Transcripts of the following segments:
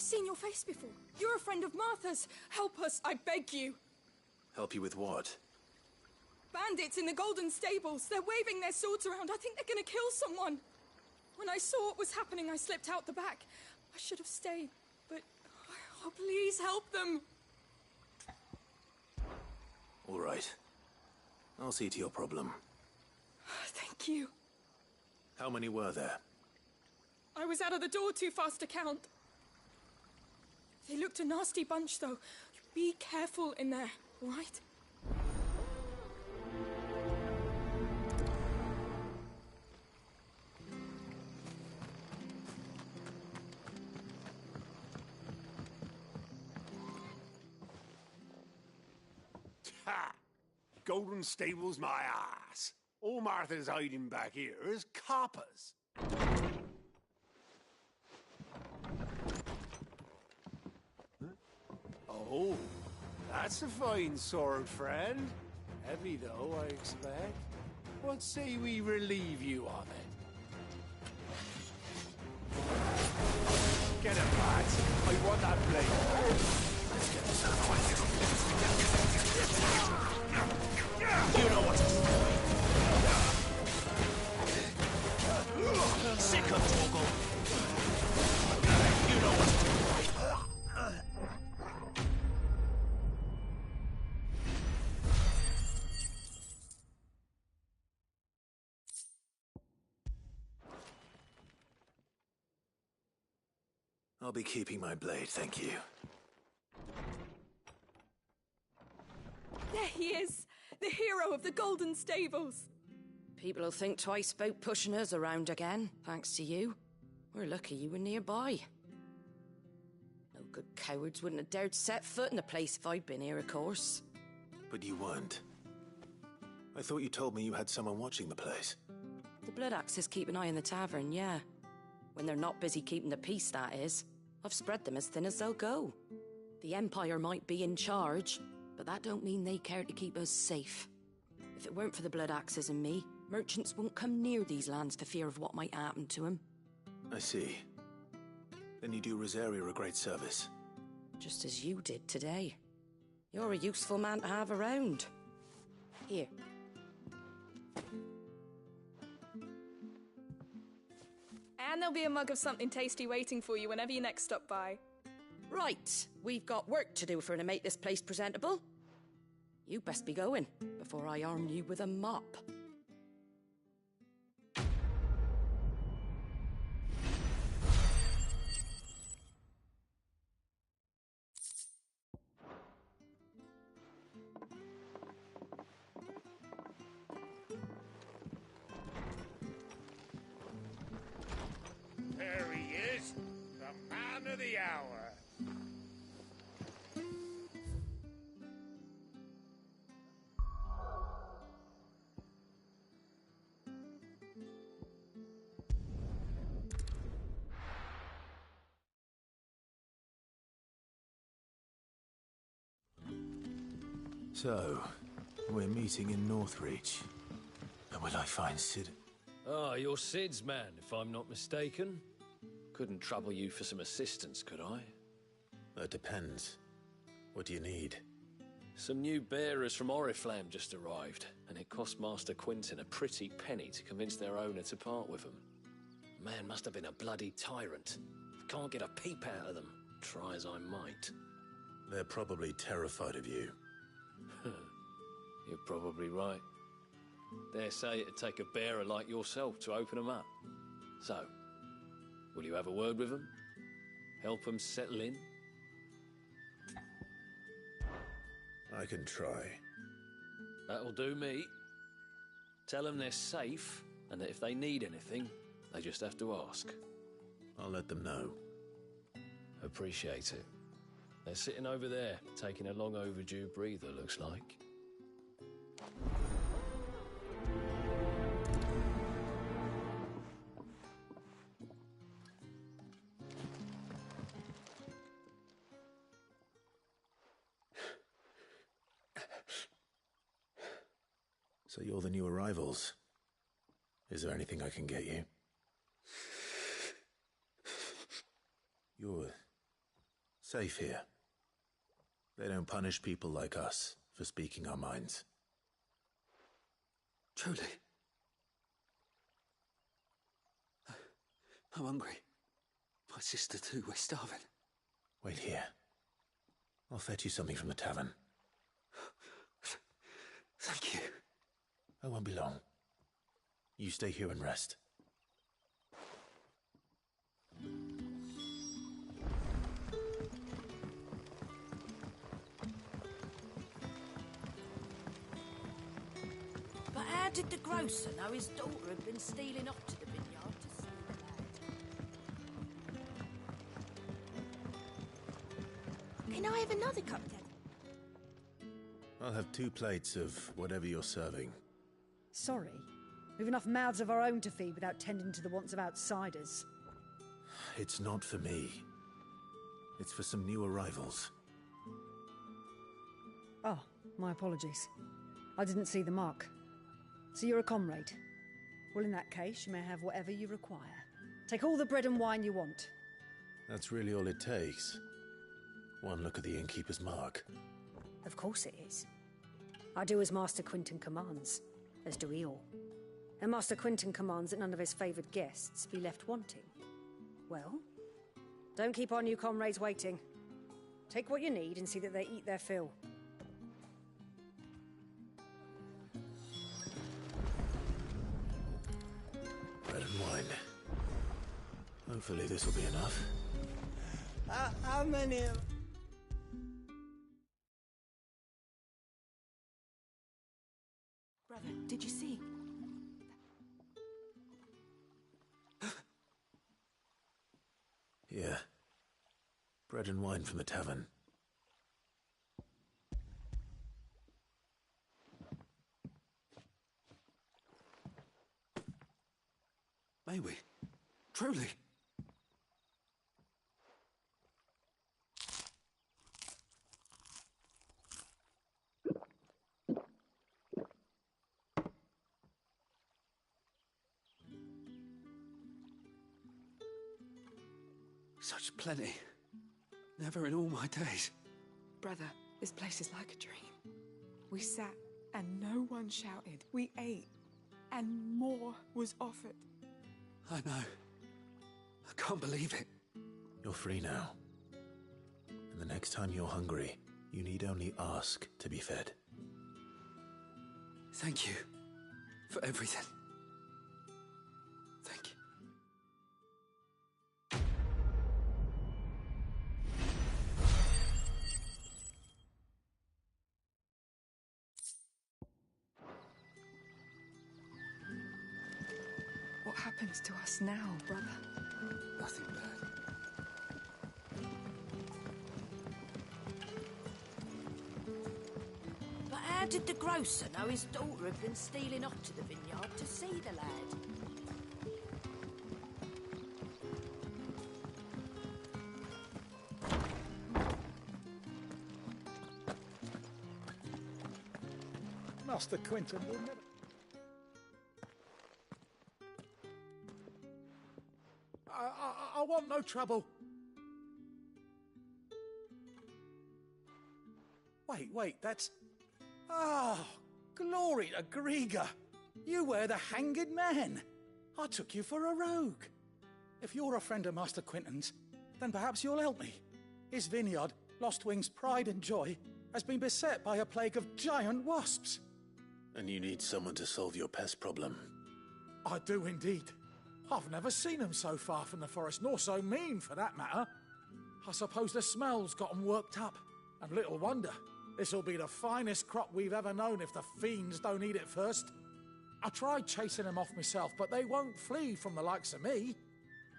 seen your face before. You're a friend of Martha's. Help us, I beg you. Help you with what? Bandits in the Golden Stables. They're waving their swords around. I think they're gonna kill someone. When I saw what was happening, I slipped out the back. I should have stayed, but... Oh, please help them. All right. I'll see to your problem. Thank you. How many were there? I was out of the door too fast to count. They looked a nasty bunch, though. Be careful in there, all right? Ha! Golden Stables my ass. All Martha's hiding back here is coppers. Oh, that's a fine sword, friend. Heavy, though, I expect. What say we relieve you of it? Get it, lads. I want that blade. Let's get this out of the way. You know what to do. Sick of Torgal. You know what to do. I'll be keeping my blade, thank you. There he is, the hero of the Golden Stables. People will think twice about pushing us around again, thanks to you. We're lucky you were nearby. No good cowards wouldn't have dared set foot in the place if I'd been here, of course. But you weren't. I thought you told me you had someone watching the place. The Blood Axes keep an eye on the tavern, yeah. When they're not busy keeping the peace, that is. I've spread them as thin as they'll go. The Empire might be in charge, but that don't mean they care to keep us safe. If it weren't for the Blood Axes and me, merchants won't come near these lands for fear of what might happen to them. I see. Then you do Rosaria a great service. Just as you did today. You're a useful man to have around. Here. And there'll be a mug of something tasty waiting for you whenever you next stop by. Right, we've got work to do for to make this place presentable. You best be going, before I arm you with a mop. There he is, the man of the hour. So, we're meeting in Northreach. And will I find Sid? Ah, you're Sid's man, if I'm not mistaken. Couldn't trouble you for some assistance, could I? That depends. What do you need? Some new bearers from Oriflamme just arrived, and it cost Master Quinton a pretty penny to convince their owner to part with them. Man must have been a bloody tyrant. Can't get a peep out of them, try as I might. They're probably terrified of you. You're probably right. Dare say it'd take a bearer like yourself to open them up. So, will you have a word with them? Help them settle in? I can try. That'll do me. Tell them they're safe, and that if they need anything, they just have to ask. I'll let them know. Appreciate it. They're sitting over there, taking a long overdue breather, looks like. So you're the new arrivals. Is there anything I can get you? Safe here. They don't punish people like us for speaking our minds. Truly. I'm hungry. My sister too, we're starving. Wait here. I'll fetch you something from the tavern. Thank you. I won't be long. You stay here and rest. But how did the grocer know his daughter had been stealing off to the vineyard to see the lad? Can I have another cup then? I'll have 2 plates of whatever you're serving. Sorry. We've enough mouths of our own to feed without tending to the wants of outsiders. It's not for me. It's for some new arrivals. Oh, my apologies. I didn't see the mark. So you're a comrade. Well, in that case, you may have whatever you require. Take all the bread and wine you want. That's really all it takes. One look at the innkeeper's mark. Of course it is. I do as Master Quinton commands, as do we all. And Master Quinton commands that none of his favoured guests be left wanting. Well, don't keep our new comrades waiting. Take what you need and see that they eat their fill. Bread and wine. Hopefully this will be enough. How many of... Brother, did you see? Here. Bread and wine from the tavern. May we? Truly? Such plenty. Never in all my days. Brother, this place is like a dream. We sat and no one shouted. We ate and more was offered. I know. I can't believe it. You're free now. And the next time you're hungry, you need only ask to be fed. Thank you for everything. Thank you. What happens to us now, brother? Nothing bad. But how did the grocer know his daughter had been stealing off to the vineyard to see the lad? Master Quinton will never... I want no trouble. Wait, that's... Oh, glory to Grieger. You were the hanged man. I took you for a rogue. If you're a friend of Master Quinton's, then perhaps you'll help me. His vineyard, Lostwing's pride and joy, has been beset by a plague of giant wasps. And you need someone to solve your pest problem. I do indeed. I've never seen them so far from the forest, nor so mean, for that matter. I suppose the smell's got them worked up. And little wonder. This'll be the finest crop we've ever known if the fiends don't eat it first. I tried chasing them off myself, but they won't flee from the likes of me.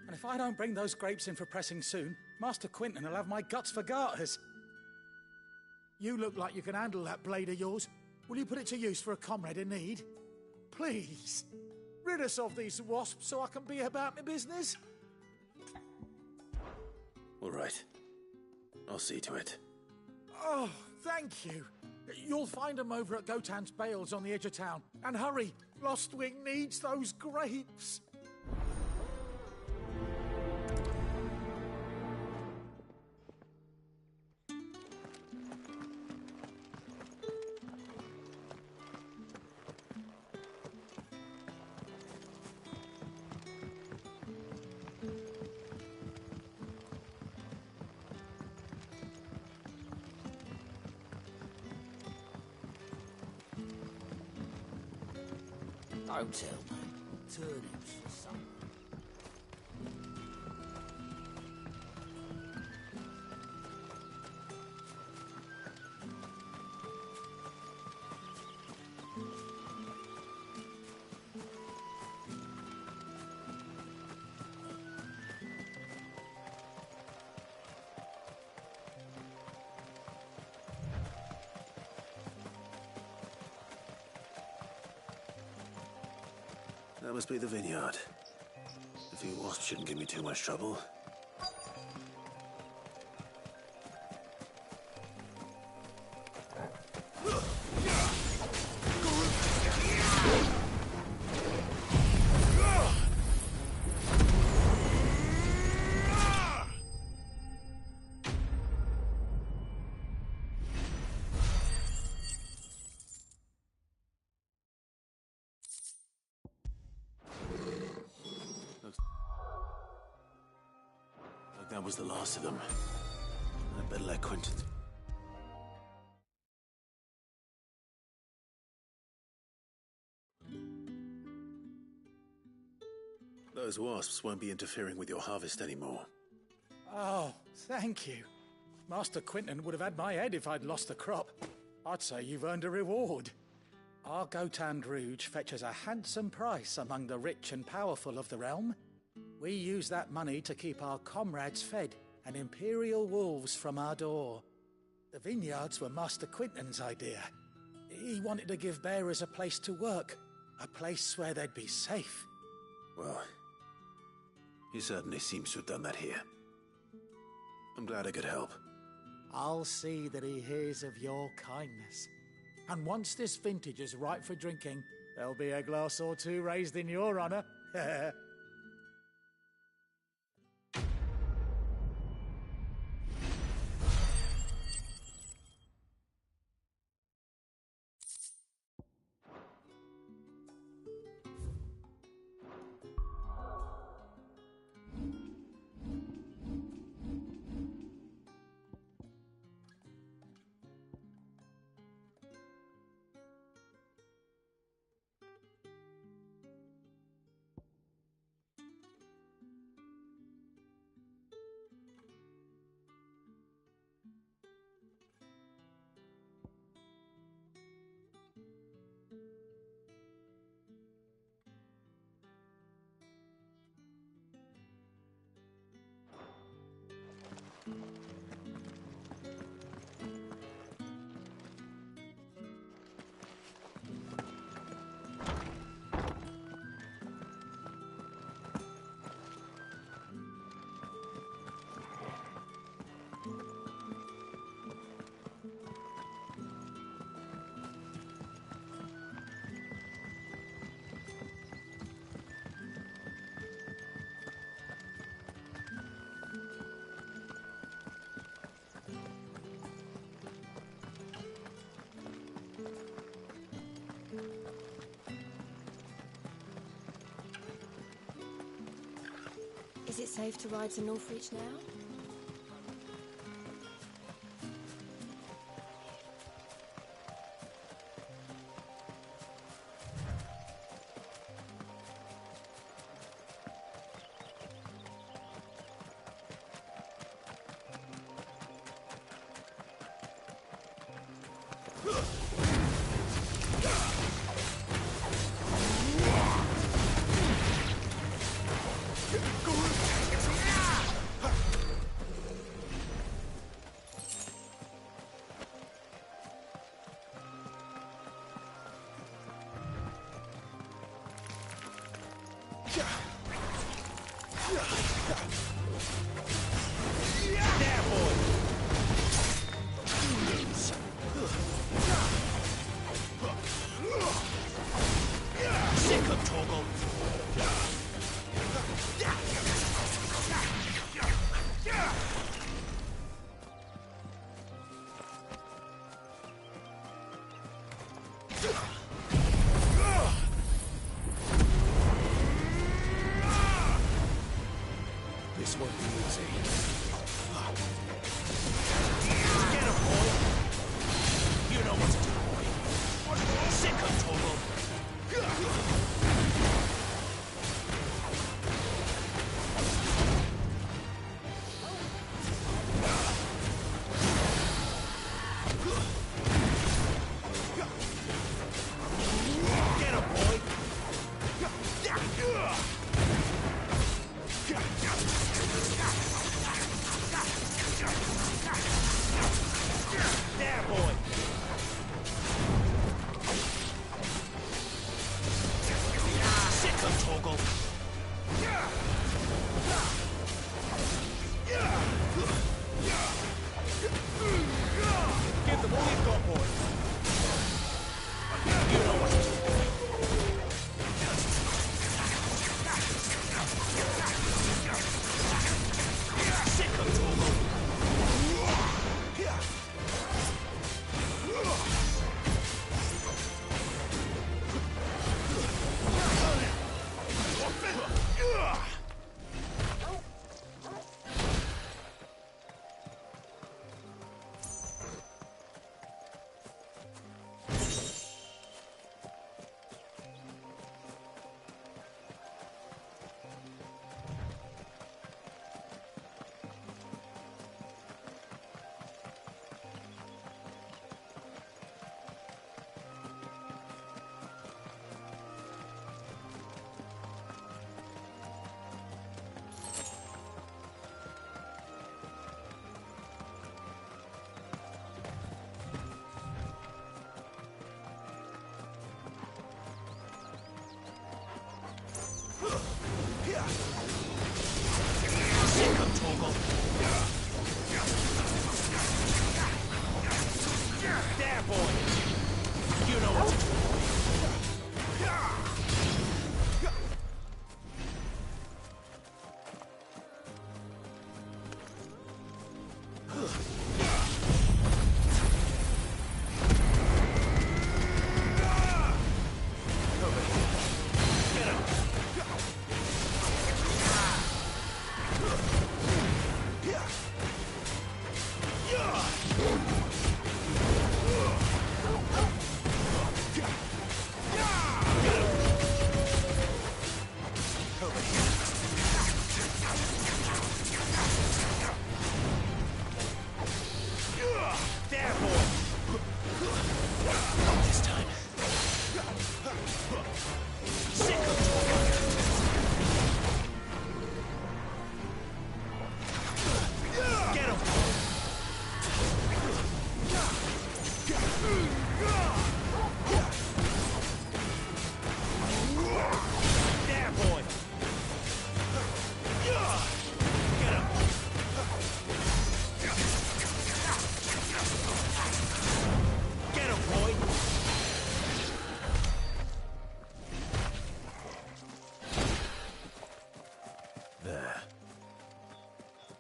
And if I don't bring those grapes in for pressing soon, Master Quinton will have my guts for garters. You look like you can handle that blade of yours. Will you put it to use for a comrade in need? Please. Rid us of these wasps so I can be about my business. All right. I'll see to it. Oh, thank you. You'll find them over at Gotan's Bales on the edge of town. And hurry, Lostwing needs those grapes. Don't tell me. Turnips for supper. That must be the vineyard. A few wasps shouldn't give me too much trouble. That was the last of them. I'd better let Quentin... Those wasps won't be interfering with your harvest anymore. Oh, thank you. Master Quentin would have had my head if I'd lost the crop. I'd say you've earned a reward. Our Gotand Rouge fetches a handsome price among the rich and powerful of the realm. We use that money to keep our comrades fed and imperial wolves from our door. The vineyards were Master Quentin's idea. He wanted to give bearers a place to work, a place where they'd be safe. Well, he certainly seems to have done that here. I'm glad I could help. I'll see that he hears of your kindness. And once this vintage is ripe for drinking, there'll be a glass or two raised in your honor. Is it safe to ride to Northreach now? This won't be easy. Get him, boy! You know what to do, boy. Sick of trouble. point. You know what to do. Sick of trouble. There, boy. You know what to do.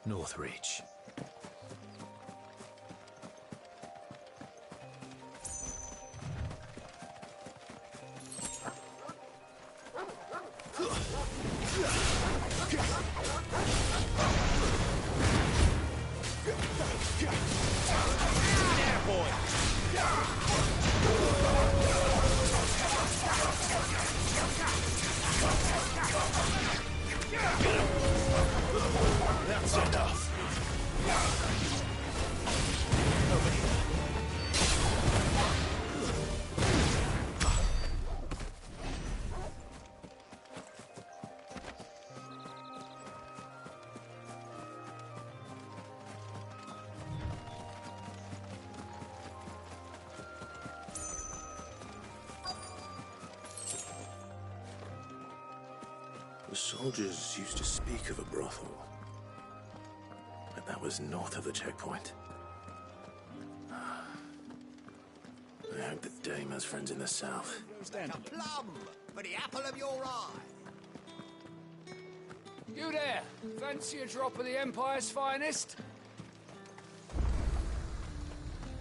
Northreach. That's enough. Over here. The soldiers used to speak of a brothel. But that was north of the checkpoint. I hope that Dame has friends in the south. Stand A plum for the apple of your eye. You there! Fancy a drop of the Empire's finest?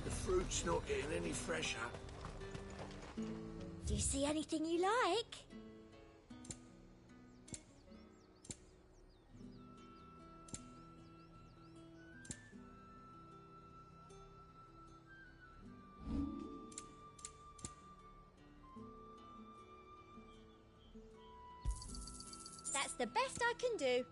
The fruit's not getting any fresher. Do you see anything you like? That's the best I can do.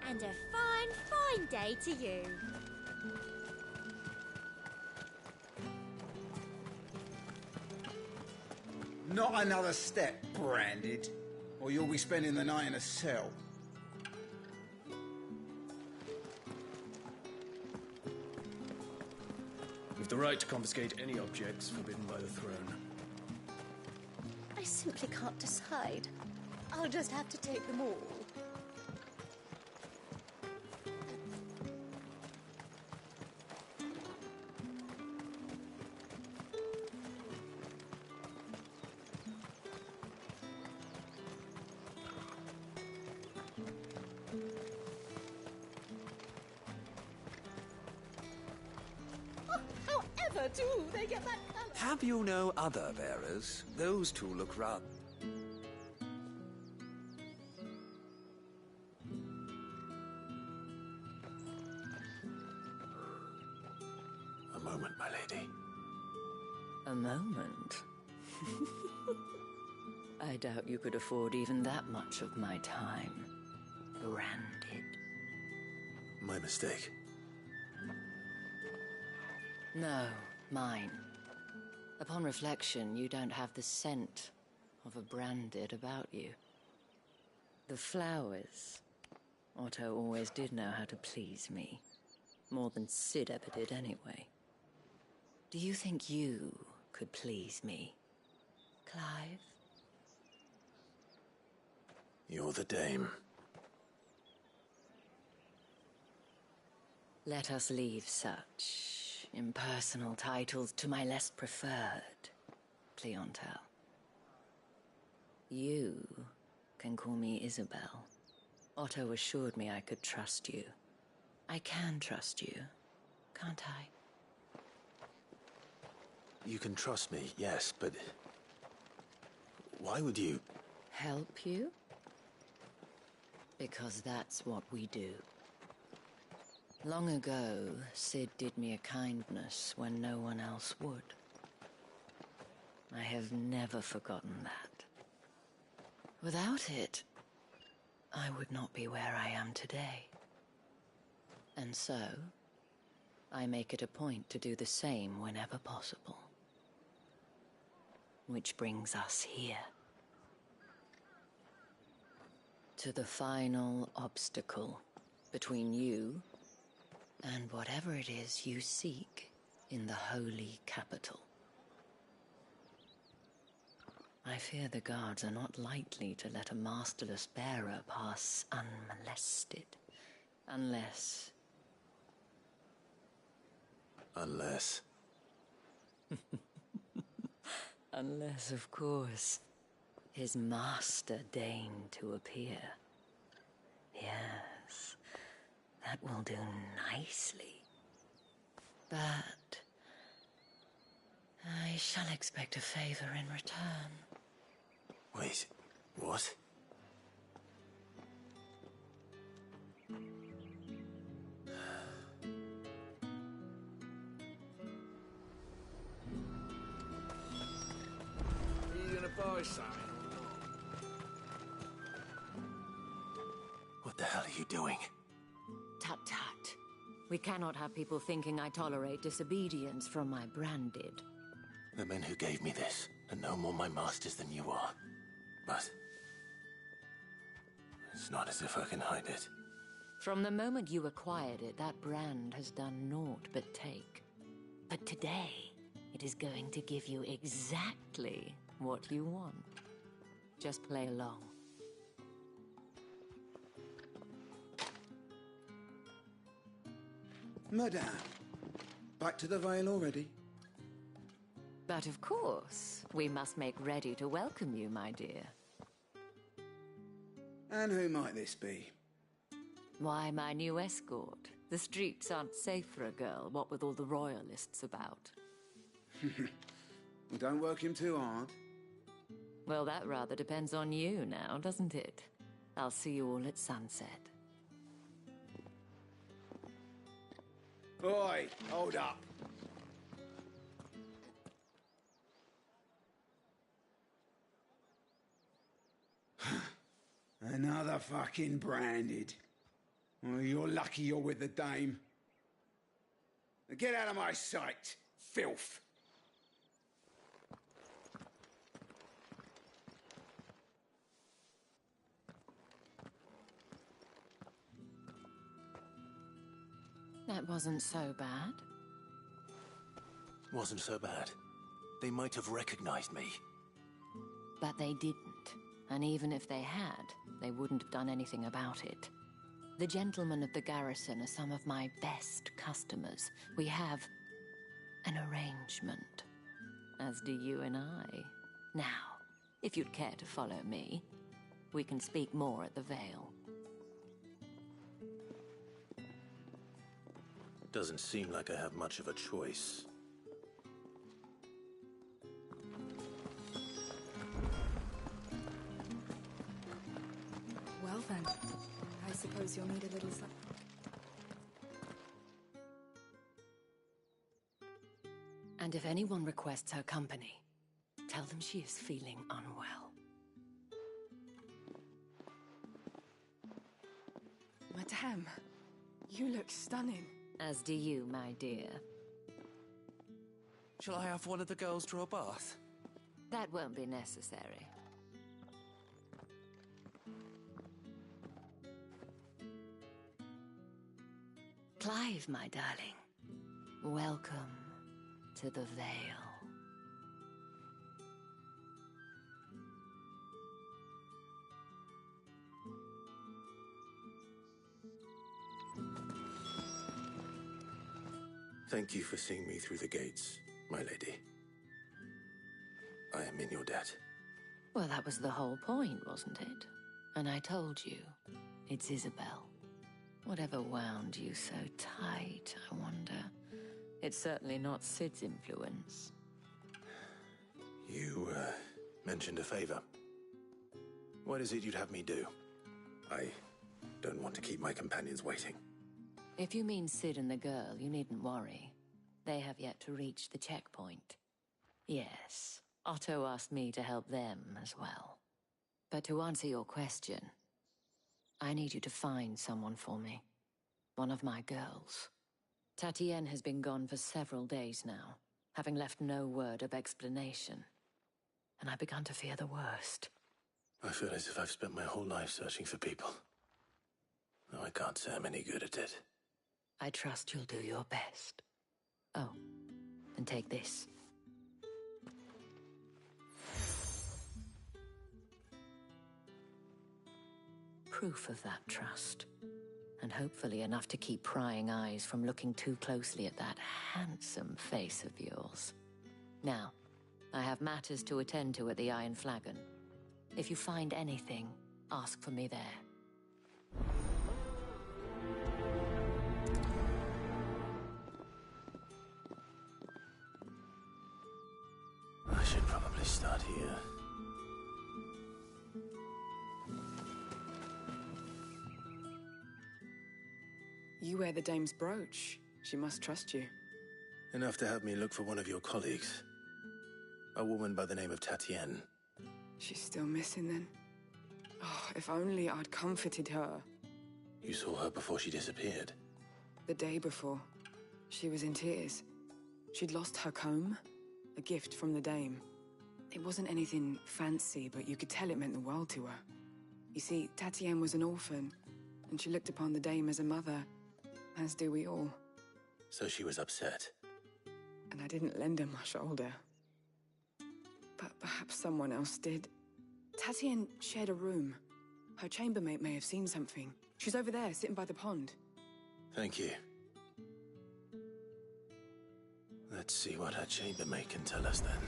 And a fine, fine day to you. Not another step, Branded, or you'll be spending the night in a cell. We've the right to confiscate any objects forbidden by the throne. I simply can't decide. I'll just have to take them all. clever, too. They get that colour. Have you no other bearers? Those two look rather... A moment, my lady. A moment? I doubt you could afford even that much of my time. Branded. My mistake. No, mine. Upon reflection, you don't have the scent of a branded about you. The flowers. Otto always did know how to please me. More than Sid ever did anyway. Do you think you could please me, Clive? You're the dame. Let us leave such impersonal titles to my less preferred clientele. You can call me Isabel. Otto assured me I could trust you. I can trust you, can't I? You can trust me, yes, but... why would you... Help you? Because that's what we do. Long ago, Sid did me a kindness when no one else would. I have never forgotten that. Without it, I would not be where I am today. And so, I make it a point to do the same whenever possible. Which brings us here. To the final obstacle between you and whatever it is you seek in the holy capital. I fear the guards are not likely to let a masterless bearer pass unmolested. Unless... Unless... Unless, of course, his master deigned to appear. Yes, that will do nicely. But I shall expect a favor in return. Wait, what? Are you gonna buy something or not? What the hell are you doing? Tut tut. We cannot have people thinking I tolerate disobedience from my branded. The men who gave me this are no more my masters than you are. But... it's not as if I can hide it. From the moment you acquired it, that brand has done naught but take. But today, it is going to give you exactly what you want. Just play along. Madame, back to the Vale already? But of course, we must make ready to welcome you, my dear. And who might this be? Why, my new escort. The streets aren't safe for a girl, what with all the royalists about. Well, don't work him too hard. Well, that rather depends on you now, doesn't it? I'll see you all at sunset. Oi, hold up. Another fucking branded. Oh, you're lucky you're with the dame. Now get out of my sight, filth. That wasn't so bad. Wasn't so bad. They might have recognized me. But they didn't. And even if they had, they wouldn't have done anything about it. The gentlemen of the garrison are some of my best customers. We have an arrangement, as do you and I. Now, if you'd care to follow me, we can speak more at the Vale. Doesn't seem like I have much of a choice. suppose you'll need a little sleep. And if anyone requests her company, tell them she is feeling unwell. Madame, you look stunning. As do you, my dear. Shall I have one of the girls draw a bath? That won't be necessary. Clive, my darling. Welcome to the Vale. Thank you for seeing me through the gates, my lady. I am in your debt. Well, that was the whole point, wasn't it? And I told you, it's Isabel. Whatever wound you so tight, I wonder. It's certainly not Sid's influence. You, mentioned a favor. What is it you'd have me do? I don't want to keep my companions waiting. If you mean Sid and the girl, you needn't worry. They have yet to reach the checkpoint. Yes, Otto asked me to help them as well. But to answer your question, I need you to find someone for me. One of my girls. Tatienne has been gone for several days now, having left no word of explanation. And I've begun to fear the worst. I feel as if I've spent my whole life searching for people. No, I can't say I'm any good at it. I trust you'll do your best. Oh, and take this. Proof of that trust. And hopefully enough to keep prying eyes from looking too closely at that handsome face of yours. Now, I have matters to attend to at the Iron Flagon. If you find anything, ask for me there. I should probably start here. You wear the dame's brooch. She must trust you. Enough to have me look for one of your colleagues. A woman by the name of Tatienne. She's still missing then? Oh, if only I'd comforted her. You saw her before she disappeared? The day before. She was in tears. She'd lost her comb, a gift from the dame. It wasn't anything fancy, but you could tell it meant the world to her. You see, Tatienne was an orphan, and she looked upon the dame as a mother, as do we all. So she was upset. And I didn't lend her my shoulder. But perhaps someone else did. Tatienne shared a room. Her chambermaid may have seen something. She's over there, sitting by the pond. Thank you. Let's see what her chambermaid can tell us then.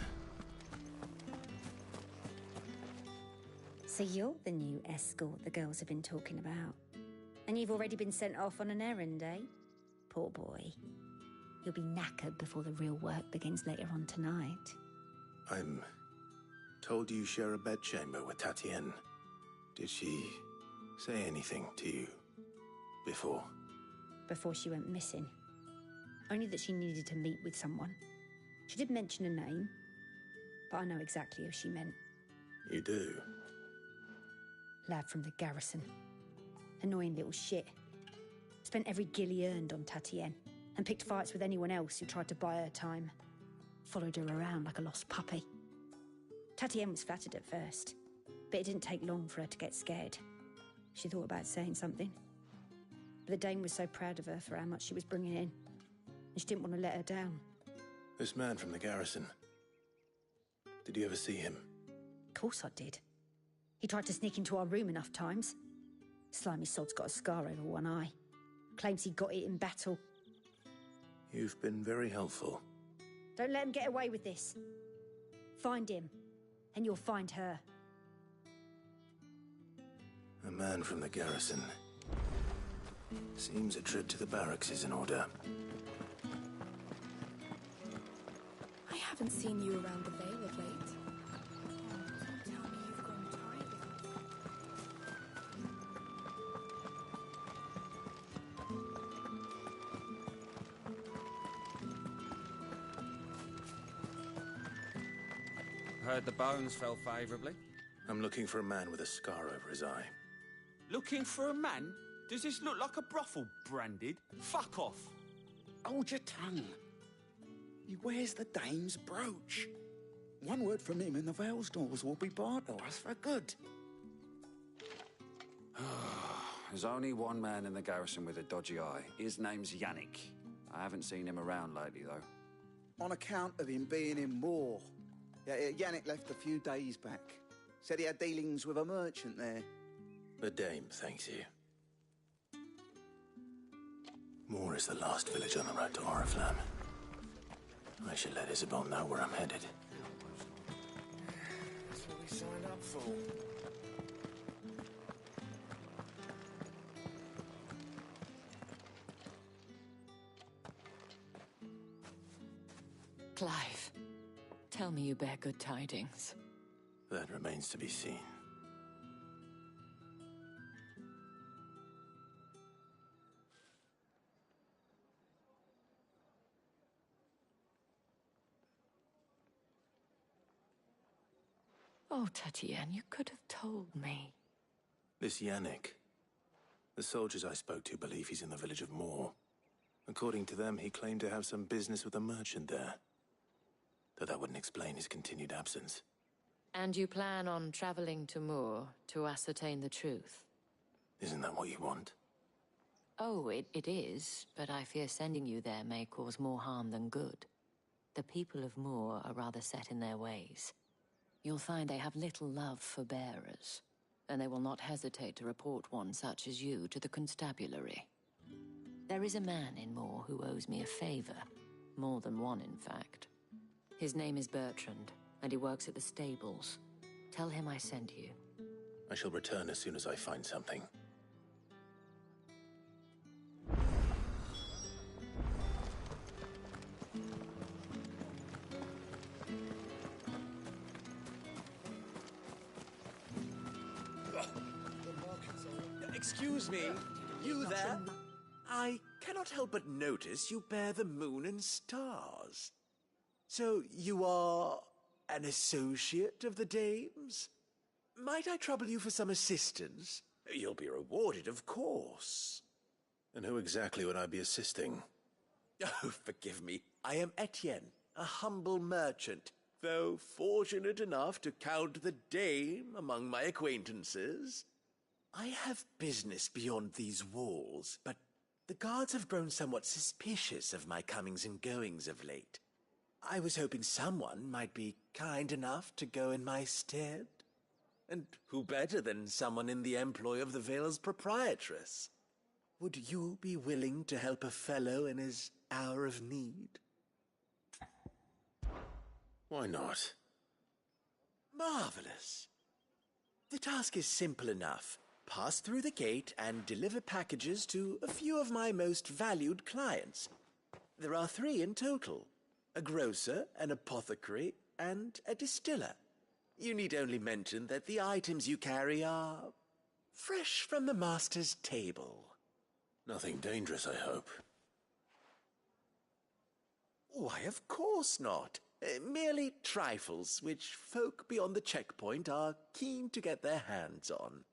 So you're the new escort the girls have been talking about. And you've already been sent off on an errand, eh? Poor boy. You'll be knackered before the real work begins later on tonight. I'm told you share a bedchamber with Tatienne. Did she say anything to you before? Before she went missing. Only that she needed to meet with someone. She did mention a name, but I know exactly who she meant. You do? Lad from the garrison. Annoying little shit. Spent every guil he earned on Tatienne, and picked fights with anyone else who tried to buy her time. Followed her around like a lost puppy. Tatienne was flattered at first, but it didn't take long for her to get scared. She thought about saying something. But the dame was so proud of her for how much she was bringing in, and she didn't want to let her down. This man from the garrison. Did you ever see him? Of course I did. He tried to sneak into our room enough times. Slimy sod's got a scar over one eye. Claims he got it in battle. You've been very helpful. Don't let him get away with this. Find him, and you'll find her. A man from the garrison. Seems a trip to the barracks is in order. I haven't seen you around the Vale of late. Don't tell me you've grown tired of us. Heard the bones fell favourably. I'm looking for a man with a scar over his eye. Looking for a man? Does this look like a brothel, Branded? Fuck off. Hold your tongue. He wears the dame's brooch. One word from him and the Vale's doors will be barred to us for good. There's only one man in the garrison with a dodgy eye. His name's Yannick. I haven't seen him around lately, though. On account of him being in Moor. Yeah, Yannick left a few days back. Said he had dealings with a merchant there. The dame thanks you. Moor is the last village on the road to Oriflamme. I should let Isabel know where I'm headed. That's what we signed up for. Clive, tell me you bear good tidings. That remains to be seen. Oh, Tatienne, you could have told me. This Yannick. The soldiers I spoke to believe he's in the village of Moor. According to them, he claimed to have some business with a merchant there. Though that wouldn't explain his continued absence. And you plan on traveling to Moor to ascertain the truth? Isn't that what you want? Oh, it is, but I fear sending you there may cause more harm than good. The people of Moor are rather set in their ways. You'll find they have little love for bearers, and they will not hesitate to report one such as you to the constabulary. There is a man in Moor who owes me a favor. More than one, in fact. His name is Bertrand, and he works at the stables. Tell him I sent you. I shall return as soon as I find something. Excuse me, you there? I cannot help but notice you bear the moon and stars. So you are an associate of the dame's? Might I trouble you for some assistance? You'll be rewarded, of course. And who exactly would I be assisting? Oh, forgive me. I am Etienne, a humble merchant, though fortunate enough to count the dame among my acquaintances. I have business beyond these walls, but the guards have grown somewhat suspicious of my comings and goings of late. I was hoping someone might be kind enough to go in my stead. And who better than someone in the employ of the Vale's proprietress? Would you be willing to help a fellow in his hour of need? Why not? Marvelous. The task is simple enough. Pass through the gate and deliver packages to a few of my most valued clients. There are 3 in total. A grocer, an apothecary, and a distiller. You need only mention that the items you carry are fresh from the master's table. Nothing dangerous, I hope. Why, of course not. Merely trifles which folk beyond the checkpoint are keen to get their hands on.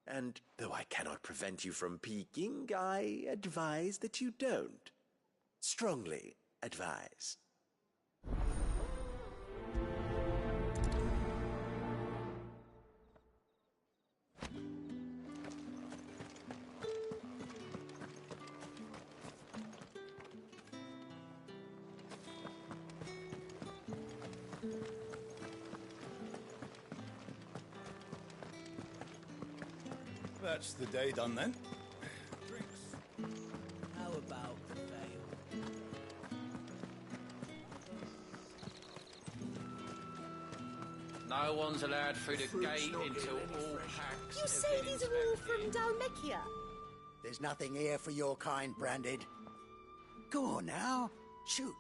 And though I cannot prevent you from peeking, I advise that you don't. Strongly advise. That's the day done then. How about the veil? No one's allowed through the gate until all packs. You say these are all from Dalmekia? There's nothing here for your kind, Branded. Go on now. Shoot.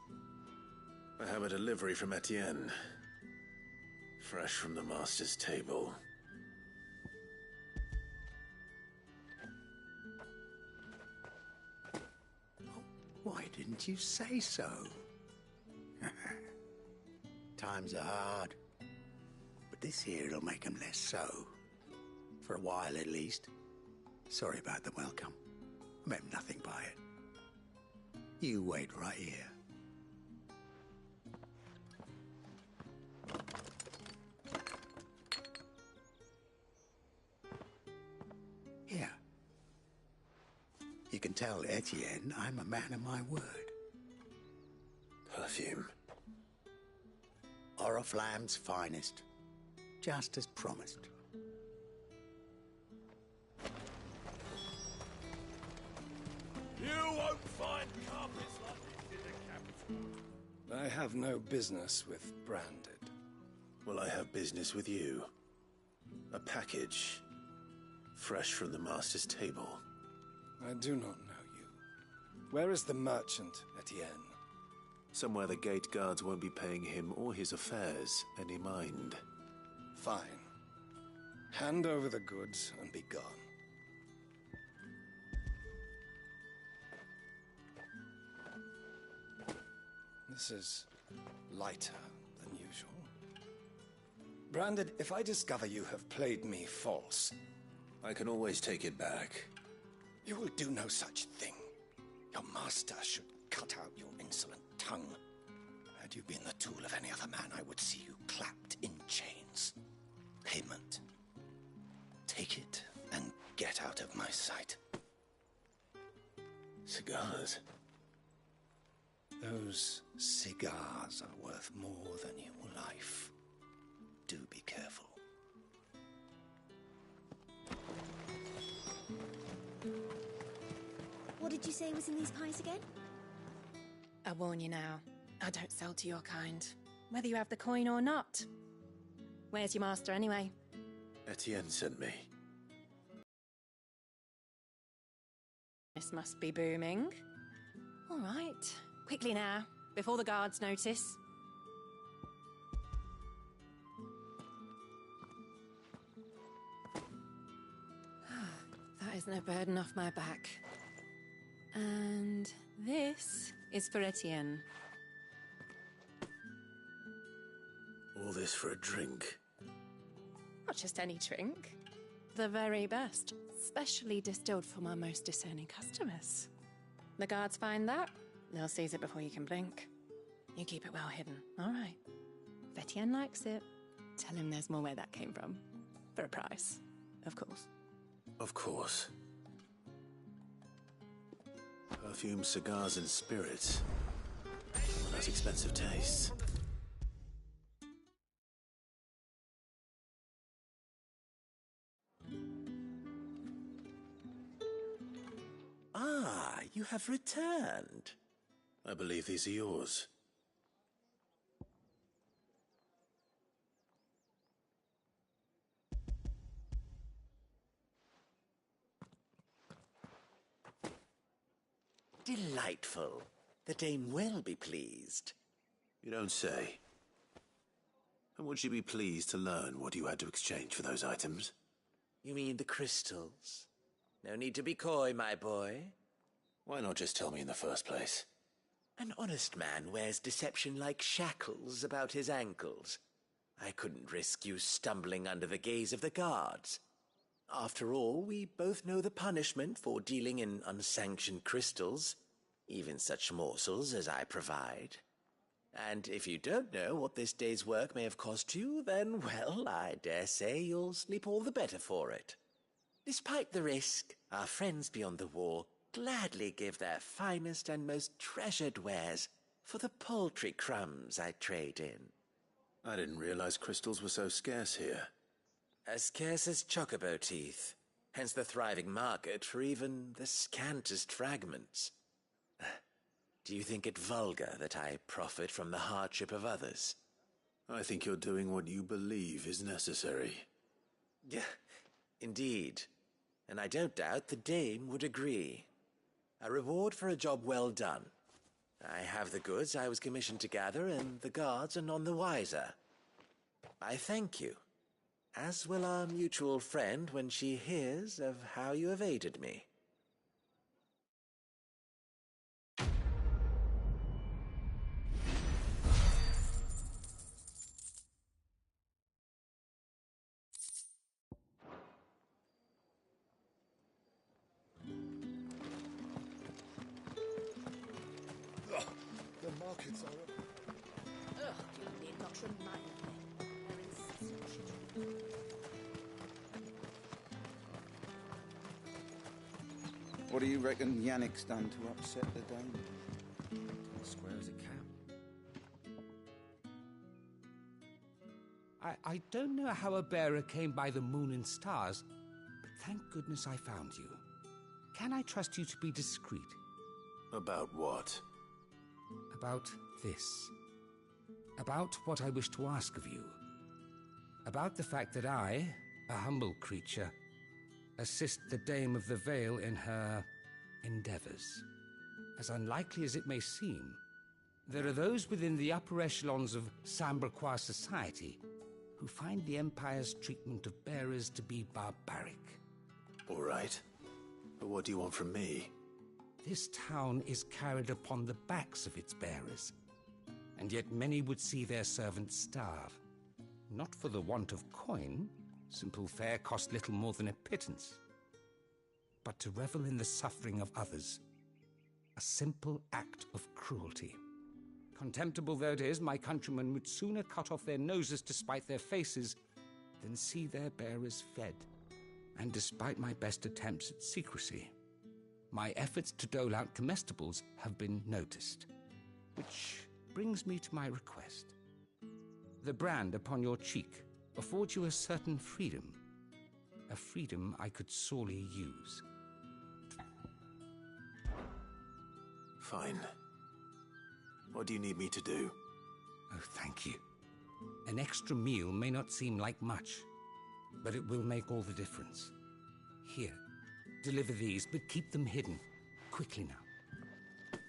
I have a delivery from Etienne. Fresh from the master's table. Why didn't you say so? Times are hard. this here'll make 'em less so. For a while, at least. Sorry about the welcome. I meant nothing by it. You wait right here. Here. You can tell Etienne I'm a man of my word. Perfume. Oriflamme's finest. Just as promised. You won't find carpets like this in the capital. I have no business with Branded. Well, I have business with you. A package. Fresh from the master's table. I do not know you. Where is the merchant, Etienne? Somewhere the gate guards won't be paying him or his affairs any mind. Fine. Hand over the goods and be gone. This is lighter than usual. Branded, if I discover you have played me false... I can always take it back. You will do no such thing. Your master should cut out your insolent tongue. Had you been the tool of any other man, I would see you clapped in chains. Payment. Take it and get out of my sight. Cigars. Those cigars are worth more than your life. Do be careful. What did you say was in these pies again? I warn you now, I don't sell to your kind, whether you have the coin or not. Where's your master anyway? Etienne sent me. This must be booming. All right, quickly now, before the guards notice. That isn't a burden off my back. And this is for Etienne. All this for a drink. Not just any drink. The very best, specially distilled for my most discerning customers. The guards find that, they'll seize it before you can blink. You keep it well hidden, all right? If Etienne likes it, tell him there's more where that came from. For a price, of course. Of course. Perfume, cigars, and spirits. Those expensive tastes. Ah, you have returned. I believe these are yours. Delightful. The dame will be pleased. You don't say. And would she be pleased to learn what you had to exchange for those items? You mean the crystals? No need to be coy, my boy. Why not just tell me in the first place? An honest man wears deception like shackles about his ankles. I couldn't risk you stumbling under the gaze of the guards. After all, we both know the punishment for dealing in unsanctioned crystals, even such morsels as I provide. And if you don't know what this day's work may have cost you, then, well, I dare say you'll sleep all the better for it. Despite the risk, our friends beyond the wall gladly give their finest and most treasured wares for the paltry crumbs I trade in. I didn't realize crystals were so scarce here. As scarce as chocobo teeth, hence the thriving market for even the scantest fragments. Do you think it vulgar that I profit from the hardship of others? I think you're doing what you believe is necessary. Yeah, indeed. And I don't doubt the dame would agree. A reward for a job well done. I have the goods I was commissioned to gather, and the guards are none the wiser. I thank you. As will our mutual friend when she hears of how you have aided me. pockets, I reckon. Ugh, you need not remind me. They're incessant. What do you reckon Yannick's done to upset the dame? Square as a cow. I don't know how a bearer came by the moon and stars, but thank goodness I found you. Can I trust you to be discreet? About what? About this. About what I wish to ask of you. About the fact that I, a humble creature, assist the Dame of the Vale in her endeavors. As unlikely as it may seem, there are those within the upper echelons of Samberquois society who find the Empire's treatment of bearers to be barbaric. All right. But what do you want from me? This town is carried upon the backs of its bearers, and yet many would see their servants starve. Not for the want of coin, simple fare cost little more than a pittance, but to revel in the suffering of others, a simple act of cruelty. Contemptible though it is, my countrymen would sooner cut off their noses to spite their faces than see their bearers fed. And despite my best attempts at secrecy, my efforts to dole out comestibles have been noticed. Which brings me to my request. The brand upon your cheek affords you a certain freedom. A freedom I could sorely use. Fine. What do you need me to do? Oh, thank you. An extra meal may not seem like much, but it will make all the difference. Here, deliver these, but keep them hidden. Quickly now.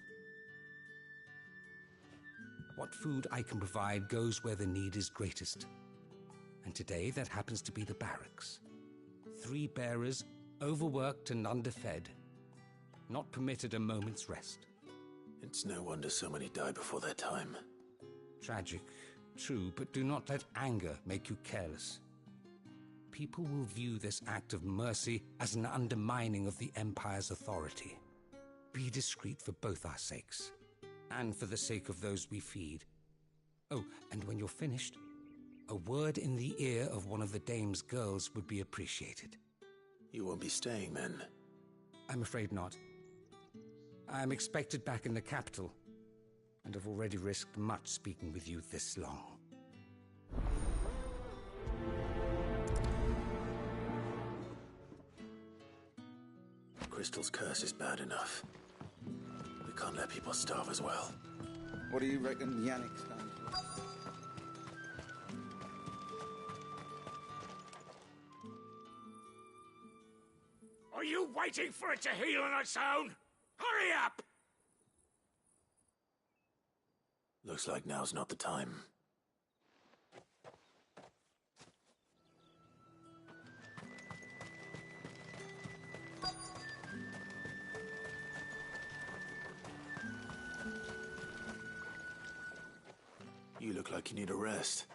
What food I can provide goes where the need is greatest. And today, that happens to be the barracks. 3 bearers, overworked and underfed, not permitted a moment's rest. It's no wonder so many die before their time. Tragic, true, but do not let anger make you careless. People will view this act of mercy as an undermining of the Empire's authority. Be discreet for both our sakes, and for the sake of those we feed. Oh, and when you're finished, a word in the ear of one of the Dame's girls would be appreciated. You won't be staying then? I'm afraid not. I'm expected back in the capital, and have already risked much speaking with you this long. Crystal's curse is bad enough. We can't let people starve as well. What do you reckon Yannick's done to us? Are you waiting for it to heal on its own? Hurry up! Looks like now's not the time. You look like you need a rest.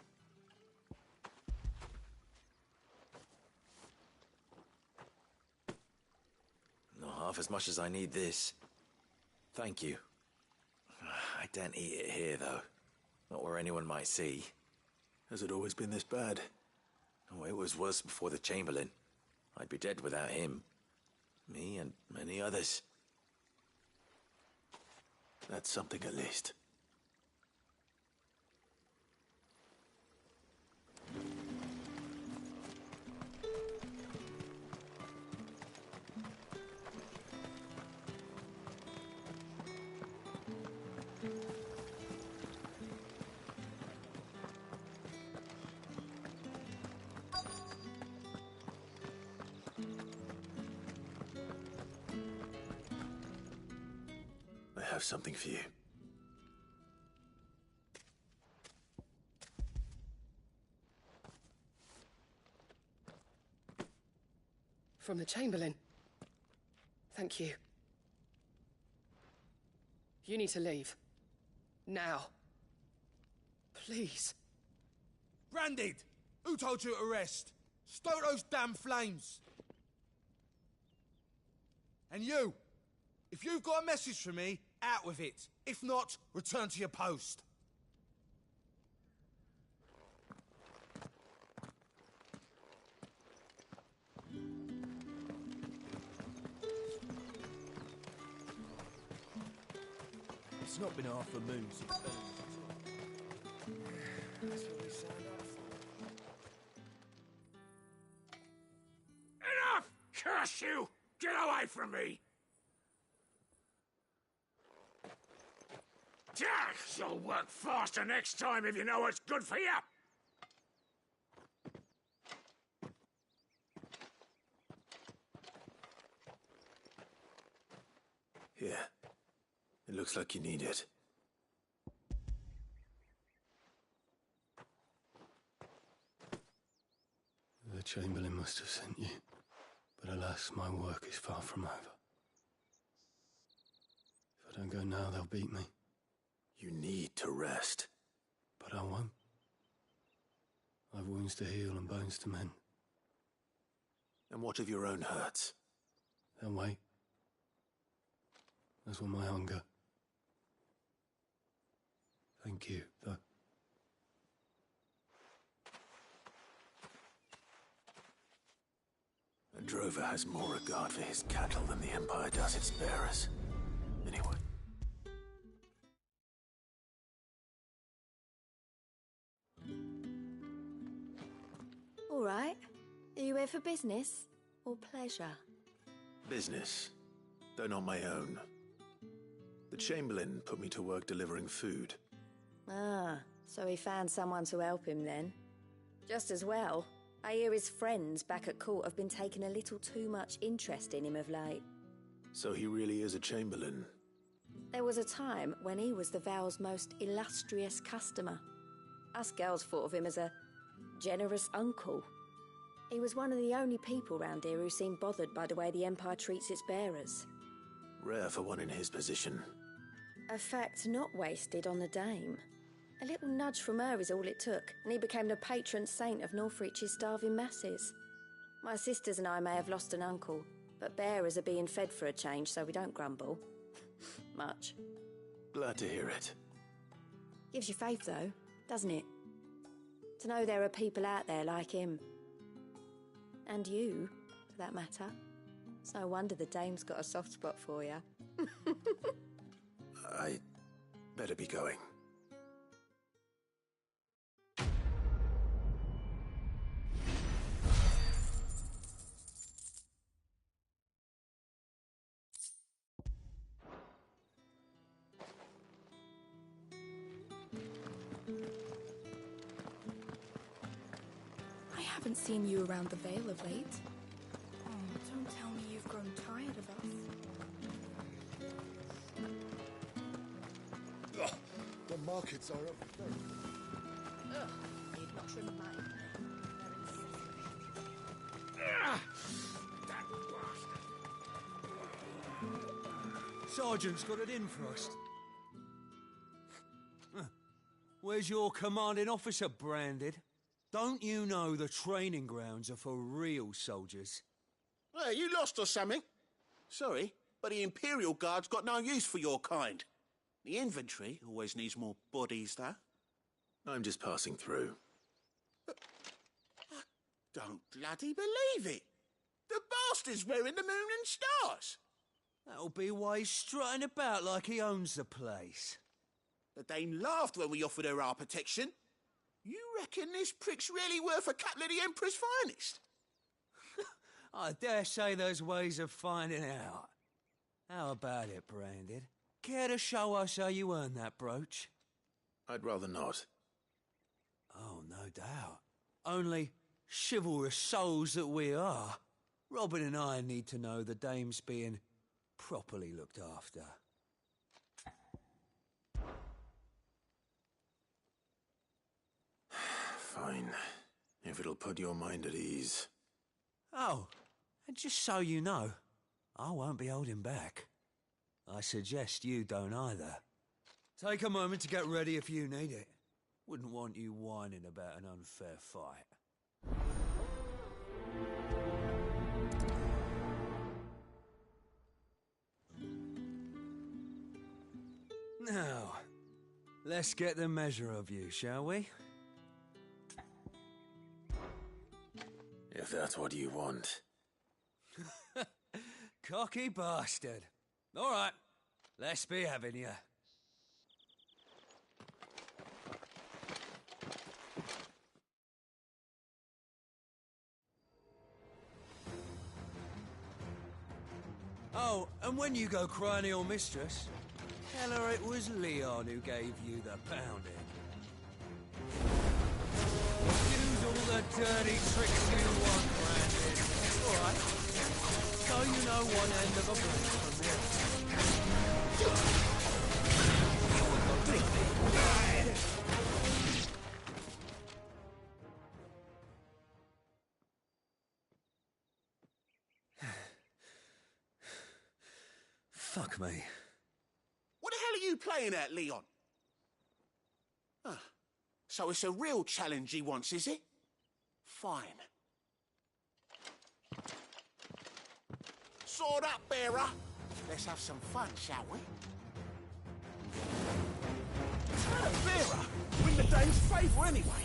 Not half as much as I need this. Thank you. I daren't eat it here, though. Not where anyone might see. Has it always been this bad? Oh, it was worse before the Chamberlain. I'd be dead without him. Me and many others. That's something at least. I have something for you. From the Chamberlain. Thank you. You need to leave. Now. Please. Branded! Who told you to rest? Stoke those damn flames! And you! If you've got a message for me, Out with it. If not, return to your post. It's not been half a moon since That's what we signed up for. Enough! Curse you! Get away from me! You'll work faster next time if you know what's good for you! Here. It looks like you need it. The Chamberlain must have sent you, but alas, my work is far from over. If I don't go now, they'll beat me. You need to rest. But I won't. I've wounds to heal and bones to mend. And what of your own hurts? They'll wait. As will my hunger. Thank you, though. A drover has more regard for his cattle than the Empire does its bearers. Anyway. All right. Are you here for business or pleasure? Business, though not my own. The Chamberlain put me to work delivering food. Ah, so he found someone to help him then. Just as well. I hear his friends back at court have been taking a little too much interest in him of late. So he really is a Chamberlain. There was a time when he was the Vale's most illustrious customer. Us girls thought of him as a generous uncle. He was one of the only people round here who seemed bothered by the way the Empire treats its bearers. Rare for one in his position. A fact not wasted on the Dame. A little nudge from her is all it took, and he became the patron saint of Northreach's starving masses. My sisters and I may have lost an uncle, but bearers are being fed for a change, so we don't grumble. Much. Glad to hear it. Gives you faith, though, doesn't it? To know there are people out there like him. And you, for that matter. It's no wonder the Dame's got a soft spot for you. I better be going. I haven't seen you around the Vale of late. Oh, don't tell me you've grown tired of us. Ugh, the markets are up. Ugh, need not remind me. That bastard! Sergeant's got it in for us. Where's your commanding officer, Branded? Don't you know the training grounds are for real soldiers? Hey, you lost or something? Sorry, but the Imperial Guard's got no use for your kind. The infantry always needs more bodies, though. I'm just passing through. I don't bloody believe it. The bastard's wearing the moon and stars. That'll be why he's strutting about like he owns the place. The Dame laughed when we offered her our protection. You reckon this prick's really worth a couple of the Emperor's finest? I dare say there's ways of finding out. How about it, Branded? Care to show us how you earned that brooch? I'd rather not. Oh, no doubt. Only chivalrous souls that we are. Robin and I need to know the Dame's being properly looked after. Fine. If it'll put your mind at ease. Oh, and just so you know, I won't be holding back. I suggest you don't either. Take a moment to get ready if you need it. Wouldn't want you whining about an unfair fight. Now, let's get the measure of you, shall we? If that's what you want. Cocky bastard. All right, let's be having you. Oh, and when you go crying to your mistress, tell her it was Leon who gave you the pounding. Use all the dirty tricks you want, Brandon. All right. So you know one end of a blade from the Fuck me. What the hell are you playing at, Leon? Ah, so it's a real challenge he wants, is it? Fine. Sword up, bearer. Let's have some fun, shall we? Bearer, win the dame's favour anyway.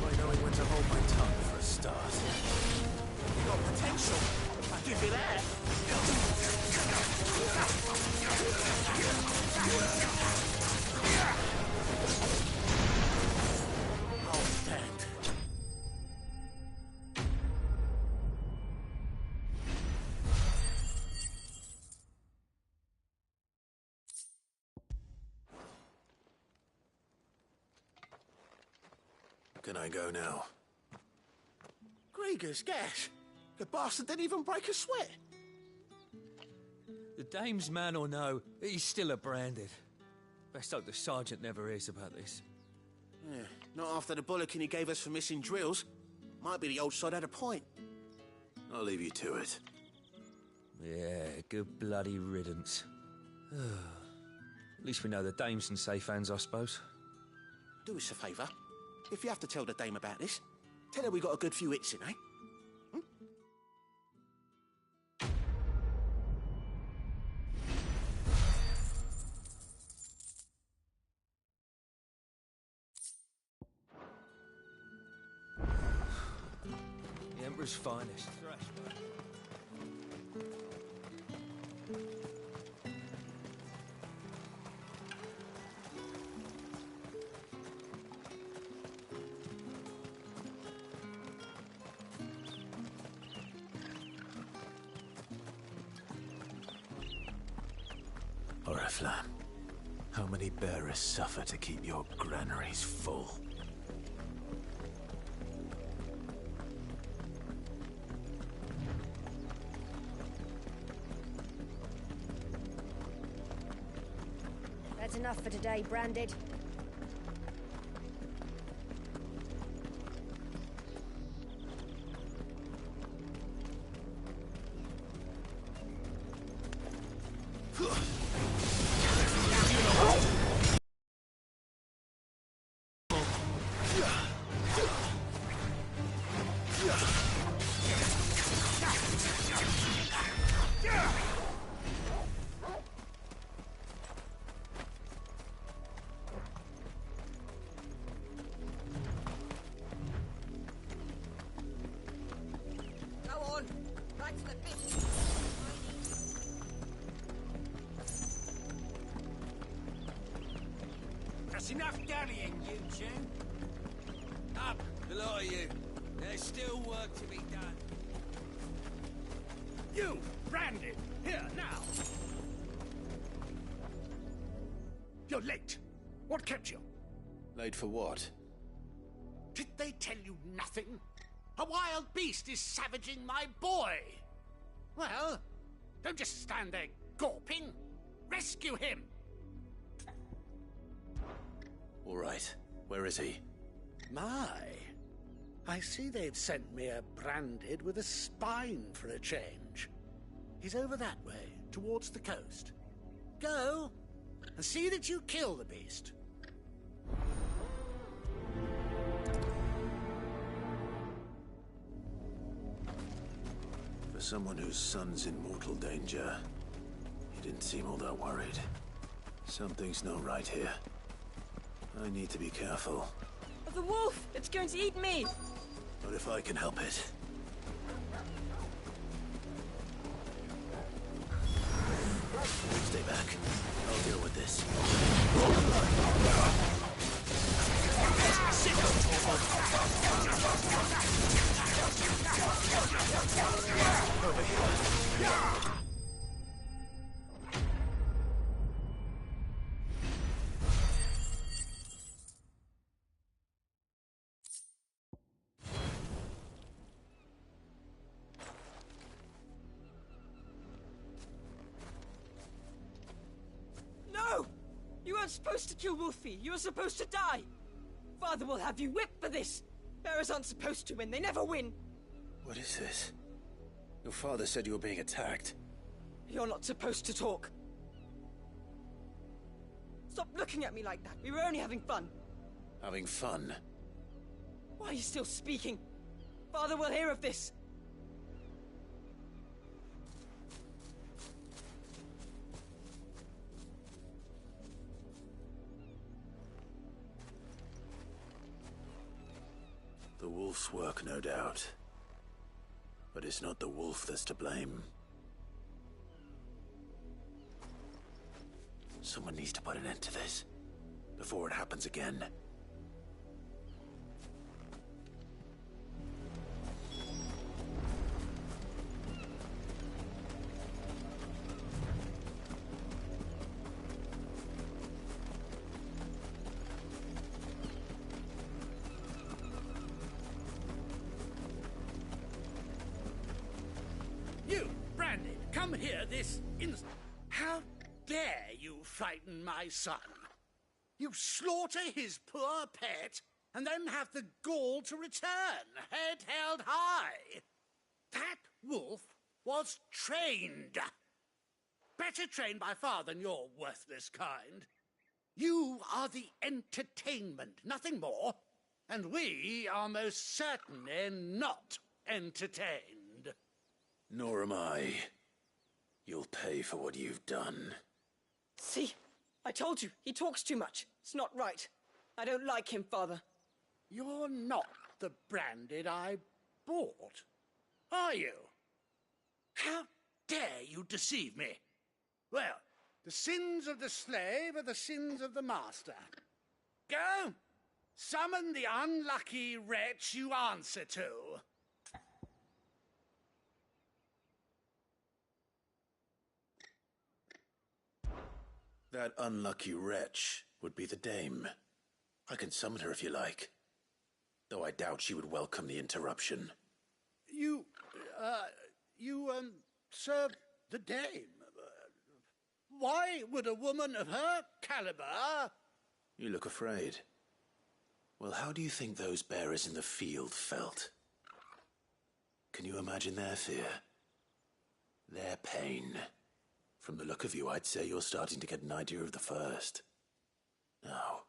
By knowing when to hold my tongue for a start. You got potential. I give you that. Oh, stand. Can I go now? Grieger's gas. The bastard didn't even break a sweat. The dame's man or no, he's still a branded. Best hope the sergeant never hears about this. Yeah, not after the bollocking he gave us for missing drills. Might be the old sod had a point. I'll leave you to it. Yeah, good bloody riddance. At least we know the dame's in safe hands, I suppose. Do us a favour. If you have to tell the dame about this, tell her we got a good few hits in, eh? The Emperor's finest. Oriflamme, how many bearers suffer to keep your granaries full? That's enough for today, Branded. That's enough dallying, you two. Up, the lot of you. There's still work to be done. You, Branded, here now. You're late. What kept you? Late for what? Did they tell you nothing? A wild beast is savaging my boy. Well, don't just stand there gawping. Rescue him. All right. Where is he? My. I see they've sent me a Branded with a spine for a change. He's over that way, towards the coast. Go, and see that you kill the beast. For someone whose son's in mortal danger, he Didn't seem all that worried. Something's not right here. I need to be careful. The wolf! It's going to eat me! But if I can help it... Stay back. I'll deal with this. Over here. No! You weren't supposed to kill Wolfie. You were supposed to die. Father will have you whipped for this. Bearers aren't supposed to win. They never win. What is this? Your father said you were being attacked. You're not supposed to talk. Stop looking at me like that. We were only having fun. Having fun? Why are you still speaking? Father will hear of this. The wolf's work, no doubt. But it's not the wolf that's to blame. Someone needs to put an end to this, before it happens again. You, Brandon, come here this instant. How dare you frighten my son? You slaughter his poor pet, and then have the gall to return, head held high. That wolf was trained. Better trained by far than your worthless kind. You are the entertainment, nothing more. And we are most certainly not entertained. Nor am I. You'll pay for what you've done. See? I told you, he talks too much. It's not right. I don't like him, Father. You're not the Branded I bought, are you? How dare you deceive me? Well, the sins of the slave are the sins of the master. Go! Summon the unlucky wretch you answer to. That unlucky wretch would be the dame. I can summon her if you like. Though I doubt she would welcome the interruption. You serve the dame. Why would a woman of her caliber... You look afraid. Well, how do you think those bearers in the field felt? Can you imagine their fear? Their pain? From the look of you, I'd say you're starting to get an idea of the first. Now,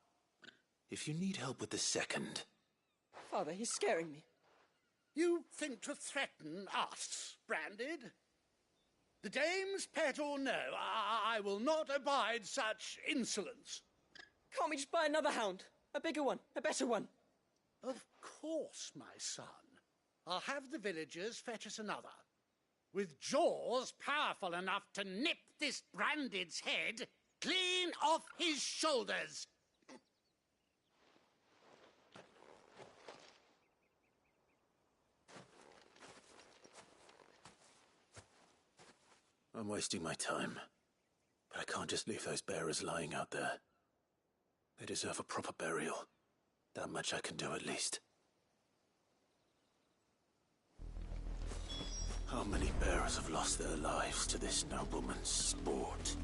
if you need help with the second... Father, he's scaring me. You think to threaten us, Branded? The dame's pet or no, I will not abide such insolence. Can't we just buy another hound? A bigger one, a better one. Of course, my son. I'll have the villagers fetch us another. With jaws powerful enough to nip this Branded's head clean off his shoulders. I'm wasting my time. But I can't just leave those bearers lying out there. They deserve a proper burial. That much I can do at least. How many bearers have lost their lives to this nobleman's sport?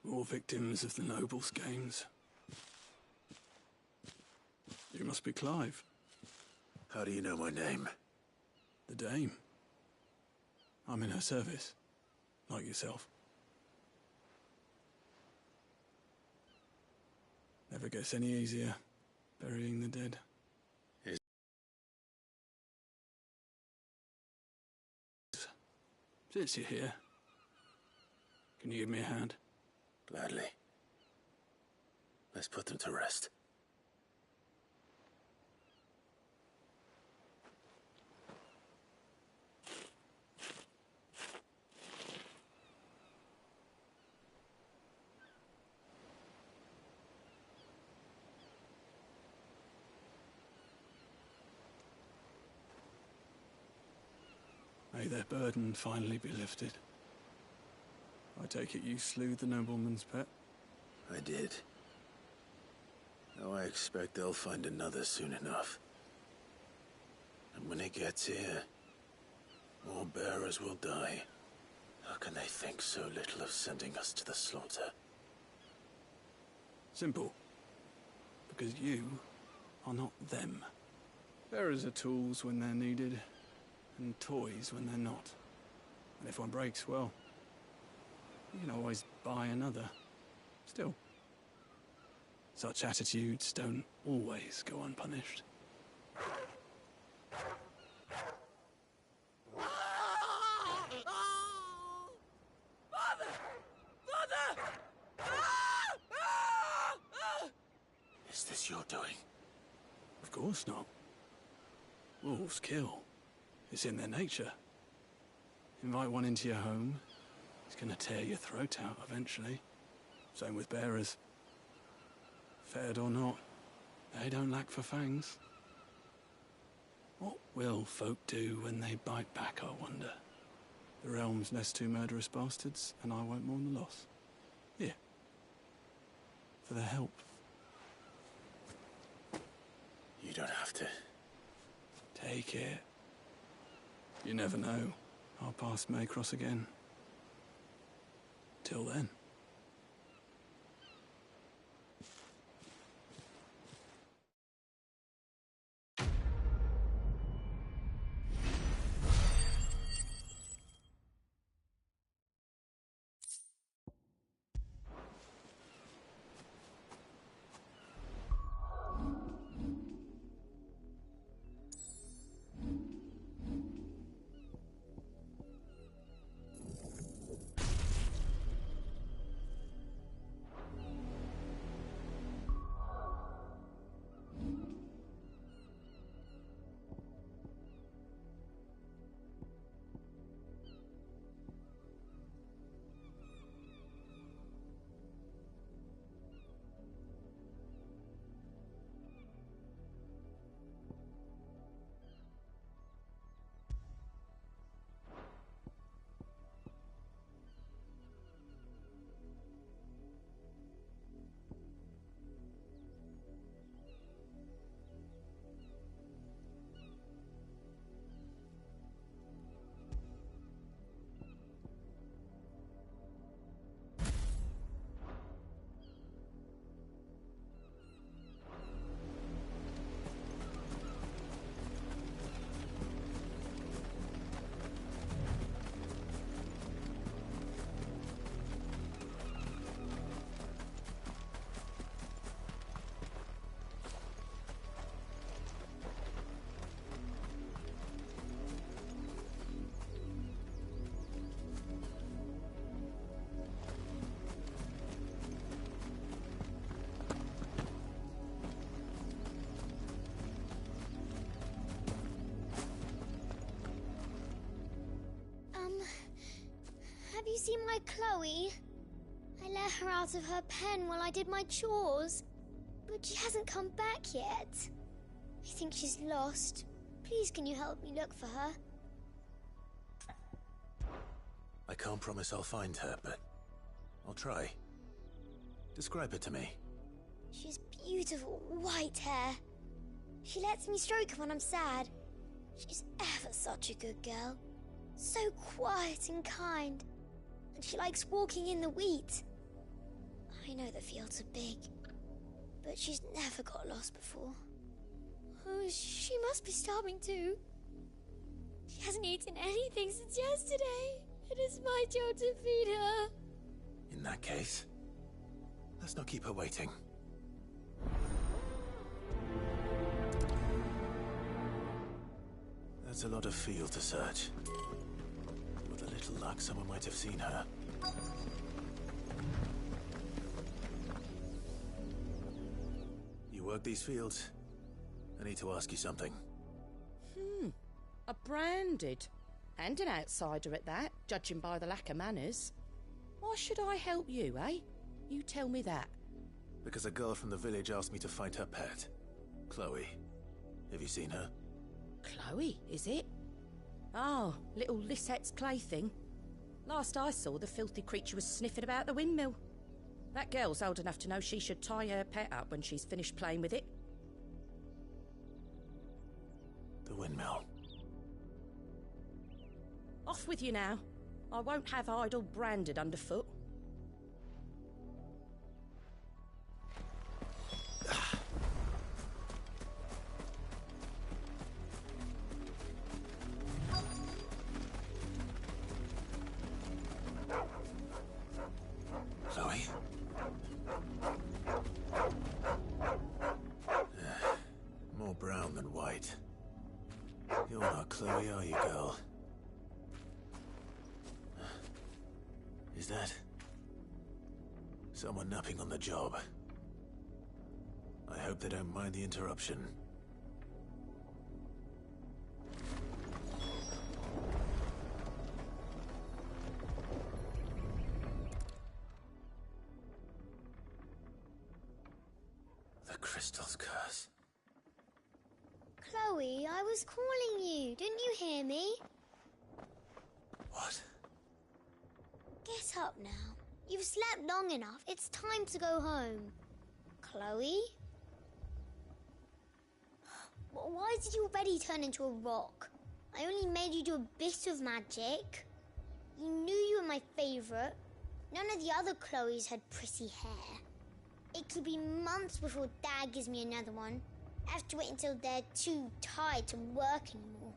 More victims of the nobles' games. You must be Clive. How do you know my name? The Dame. I'm in her service, like yourself. Never gets any easier, burying the dead. Since you're here, can you give me a hand? Gladly. Let's put them to rest. May their burden finally be lifted. I take it you slew the nobleman's pet? I did. Now I expect they'll find another soon enough. And when it gets here, more bearers will die. How can they think so little of sending us to the slaughter? Simple. Because you are not them. Bearers are tools when they're needed, and toys when they're not. And if one breaks, well, you can always buy another. Still, such attitudes don't always go unpunished. Is this your doing? Of course not. Wolves kill. It's in their nature. Invite one into your home, he's gonna tear your throat out eventually. Same with bearers. Fed or not, they don't lack for fangs. What will folk do when they bite back, I wonder? The realm's nest two murderous bastards, and I won't mourn the loss. Here. For their help. You don't have to. Take it. You never know. Our paths may cross again. Till then. Have you seen my Chloe? I let her out of her pen while I did my chores, but she hasn't come back yet. I think she's lost. Please, can you help me look for her? I can't promise I'll find her, but I'll try. Describe her to me. She has beautiful white hair. She lets me stroke her when I'm sad. She's ever such a good girl. So quiet and kind. And she likes walking in the wheat. I know the fields are big, but she's never got lost before. Oh, she must be starving too. She hasn't eaten anything since yesterday. It is my job to feed her. In that case, let's not keep her waiting. That's a lot of field to search. With a little luck, someone might have seen her. You work these fields? I need to ask you something. A branded. And an outsider at that, judging by the lack of manners. Why should I help you, eh? You tell me that. Because a girl from the village asked me to find her pet. Chloe. Have you seen her? Chloe, is it? Oh, little Lisette's plaything. Last I saw, the filthy creature was sniffing about the windmill. That girl's old enough to know she should tie her pet up when she's finished playing with it. The windmill. Off with you now. I won't have idle branded underfoot. Chloe? More brown than white. You're not Chloe, are you, girl? Is that someone napping on the job? I hope they don't mind the interruption. The crystal's curse. Chloe, I was calling you. Didn't you hear me? What? Get up now. You've slept long enough. It's time to go home. Chloe? Why did you already turn into a rock? I only made you do a bit of magic. You knew you were my favourite. None of the other Chloes had pretty hair. It could be months before Dad gives me another one. I have to wait until they're too tired to work anymore.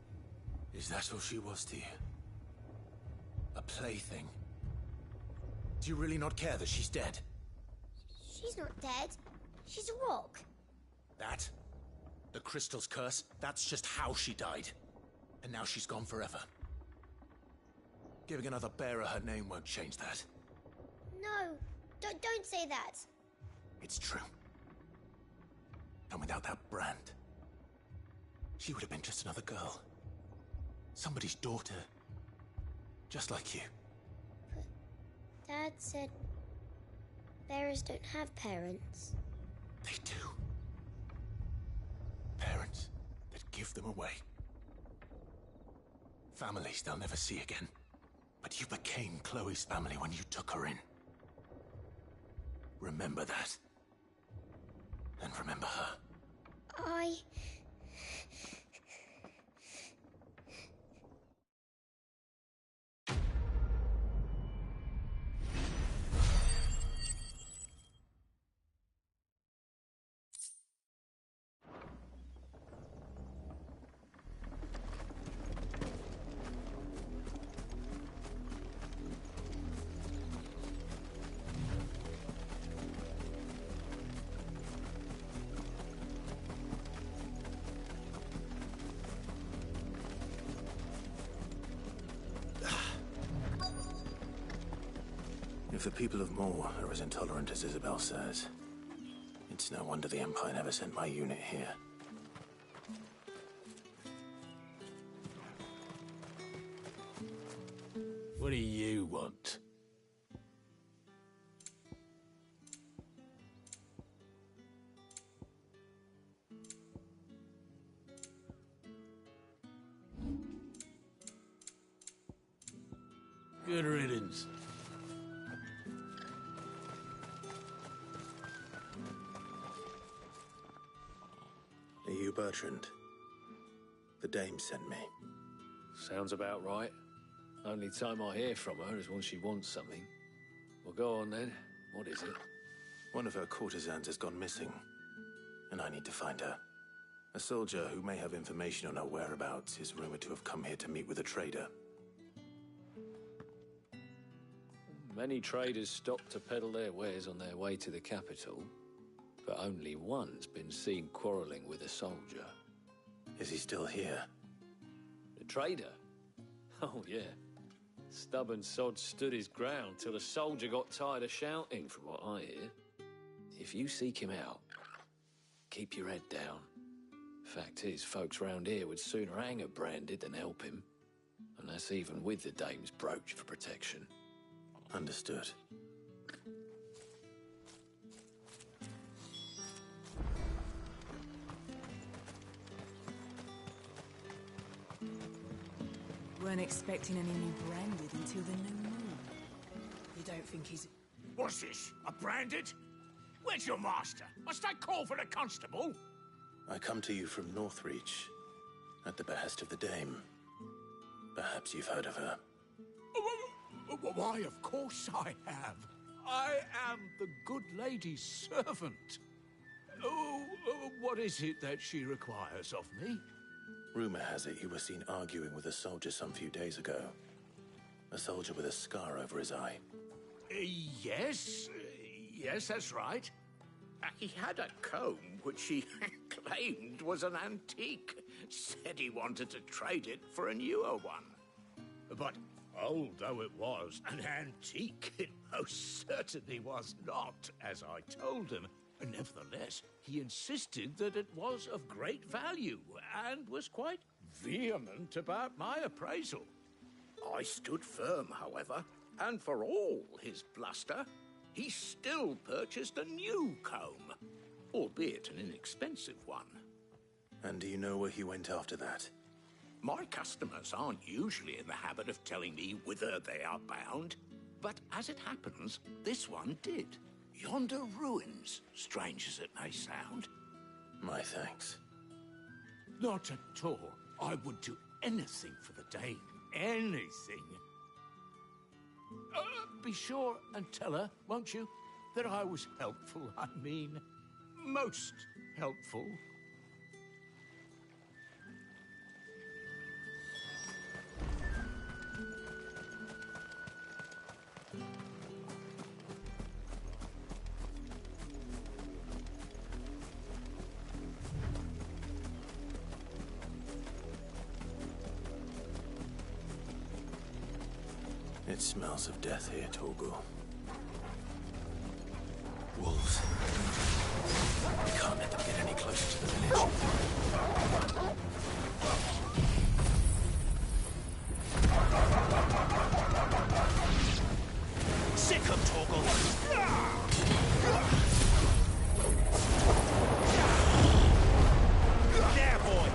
Is that all she was to you? A plaything? Do you really not care that she's dead? She's not dead. She's a rock. That? The crystal's curse? That's just how she died. And now she's gone forever. Giving another bearer her name won't change that. No, don't say that. It's true. And without that brand, she would have been just another girl. Somebody's daughter. Just like you. But Dad said bearers don't have parents. They do. Parents that give them away. Families they'll never see again. But you became Chloe's family when you took her in. Remember that. And remember her. If the people of Moor are as intolerant as Isabel says, it's no wonder the Empire never sent my unit here. What do you want? Good riddance. Are you Bertrand? The dame sent me. Sounds about right. Only time I hear from her is when she wants something. Well, go on then. What is it? One of her courtesans has gone missing, and I need to find her. A soldier who may have information on her whereabouts is rumored to have come here to meet with a trader. Many traders stop to peddle their wares on their way to the capital, but only one's been seen quarrelling with a soldier. Is he still here? The trader? Oh, yeah. Stubborn sod stood his ground till the soldier got tired of shouting, from what I hear. If you seek him out, keep your head down. Fact is, folks round here would sooner hang a branded than help him. And that's even with the dame's brooch for protection. Understood. Weren't expecting any new branded until the new moon. You don't think he's... What's this? A branded? Where's your master? Must I call for the constable? I come to you from Northreach, at the behest of the dame. Perhaps you've heard of her. Why, of course I have. I am the good lady's servant. What is it that she requires of me? Rumor has it you were seen arguing with a soldier some few days ago. A soldier with a scar over his eye. Yes, that's right. He had a comb which he claimed was an antique. Said he wanted to trade it for a newer one. But old though it was, an antique it most certainly was not, as I told him. Nevertheless, he insisted that it was of great value, and was quite vehement about my appraisal. I stood firm, however, and for all his bluster, he still purchased a new comb, albeit an inexpensive one. And do you know where he went after that? My customers aren't usually in the habit of telling me whither they are bound, but as it happens, this one did. Yonder ruins, strange as it may sound. My thanks. Not at all. I would do anything for the dame. Anything. Be sure and tell her, won't you, that I was helpful. I mean, most helpful. It smells of death here, Torgal. Wolves. We can't let them get any closer to the village. Sick 'em, Torgal! There, boy!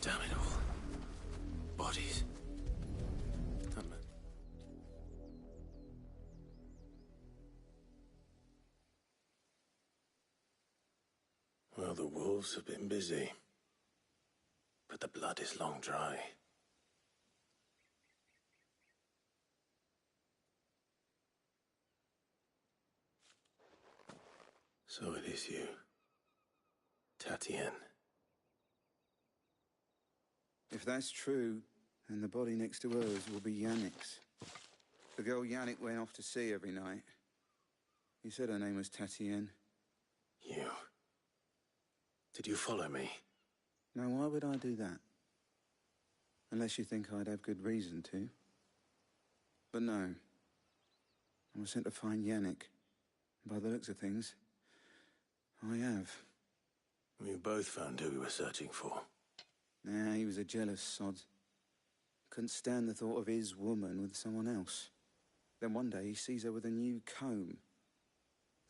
Damn it all. Bodies. Well, the wolves have been busy. But the blood is long dry. So it is you, Tatienne. If that's true, then the body next to hers will be Yannick's. The girl Yannick went off to see every night. He said her name was Tatienne. You. Did you follow me? Now, why would I do that? Unless you think I'd have good reason to. But no. I was sent to find Yannick. By the looks of things, I have. We both found who we were searching for. Nah, he was a jealous sod. Couldn't stand the thought of his woman with someone else. Then one day he sees her with a new comb.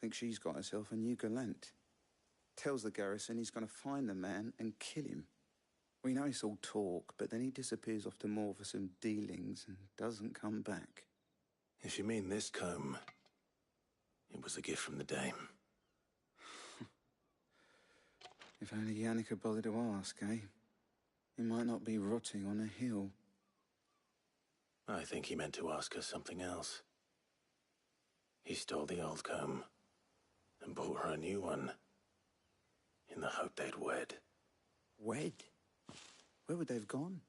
Thinks she's got herself a new gallant. Tells the garrison he's going to find the man and kill him. We know it's all talk, but then he disappears off to Moor for some dealings and doesn't come back. If you mean this comb, it was a gift from the dame. If only Yannick had bothered to ask, eh? He might not be rotting on a hill. I think he meant to ask her something else. He stole the old comb and bought her a new one in the hope they'd wed. Wed? Where would they have gone?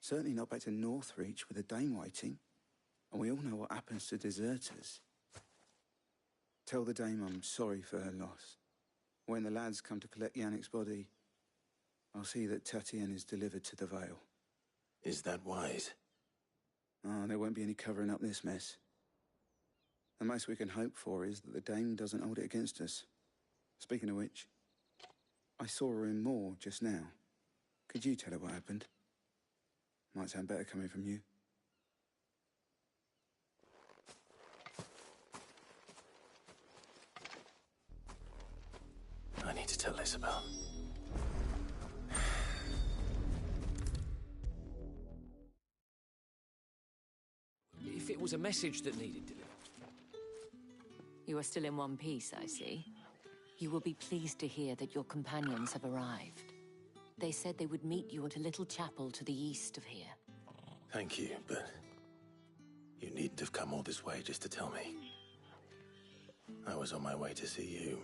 Certainly not back to Northreach with a dame waiting. And we all know what happens to deserters. Tell the dame I'm sorry for her loss. When the lads come to collect Yannick's body, I'll see that Tatienne is delivered to the Vale. Is that wise? Oh, there won't be any covering up this mess. The most we can hope for is that the dame doesn't hold it against us. Speaking of which, I saw her in Moor just now. Could you tell her what happened? Might sound better coming from you. I need to tell Isabel. If it was a message that needed delivered. You are still in one piece, I see. You will be pleased to hear that your companions have arrived. They said they would meet you at a little chapel to the east of here. Thank you, but you needn't have come all this way just to tell me. I was on my way to see you.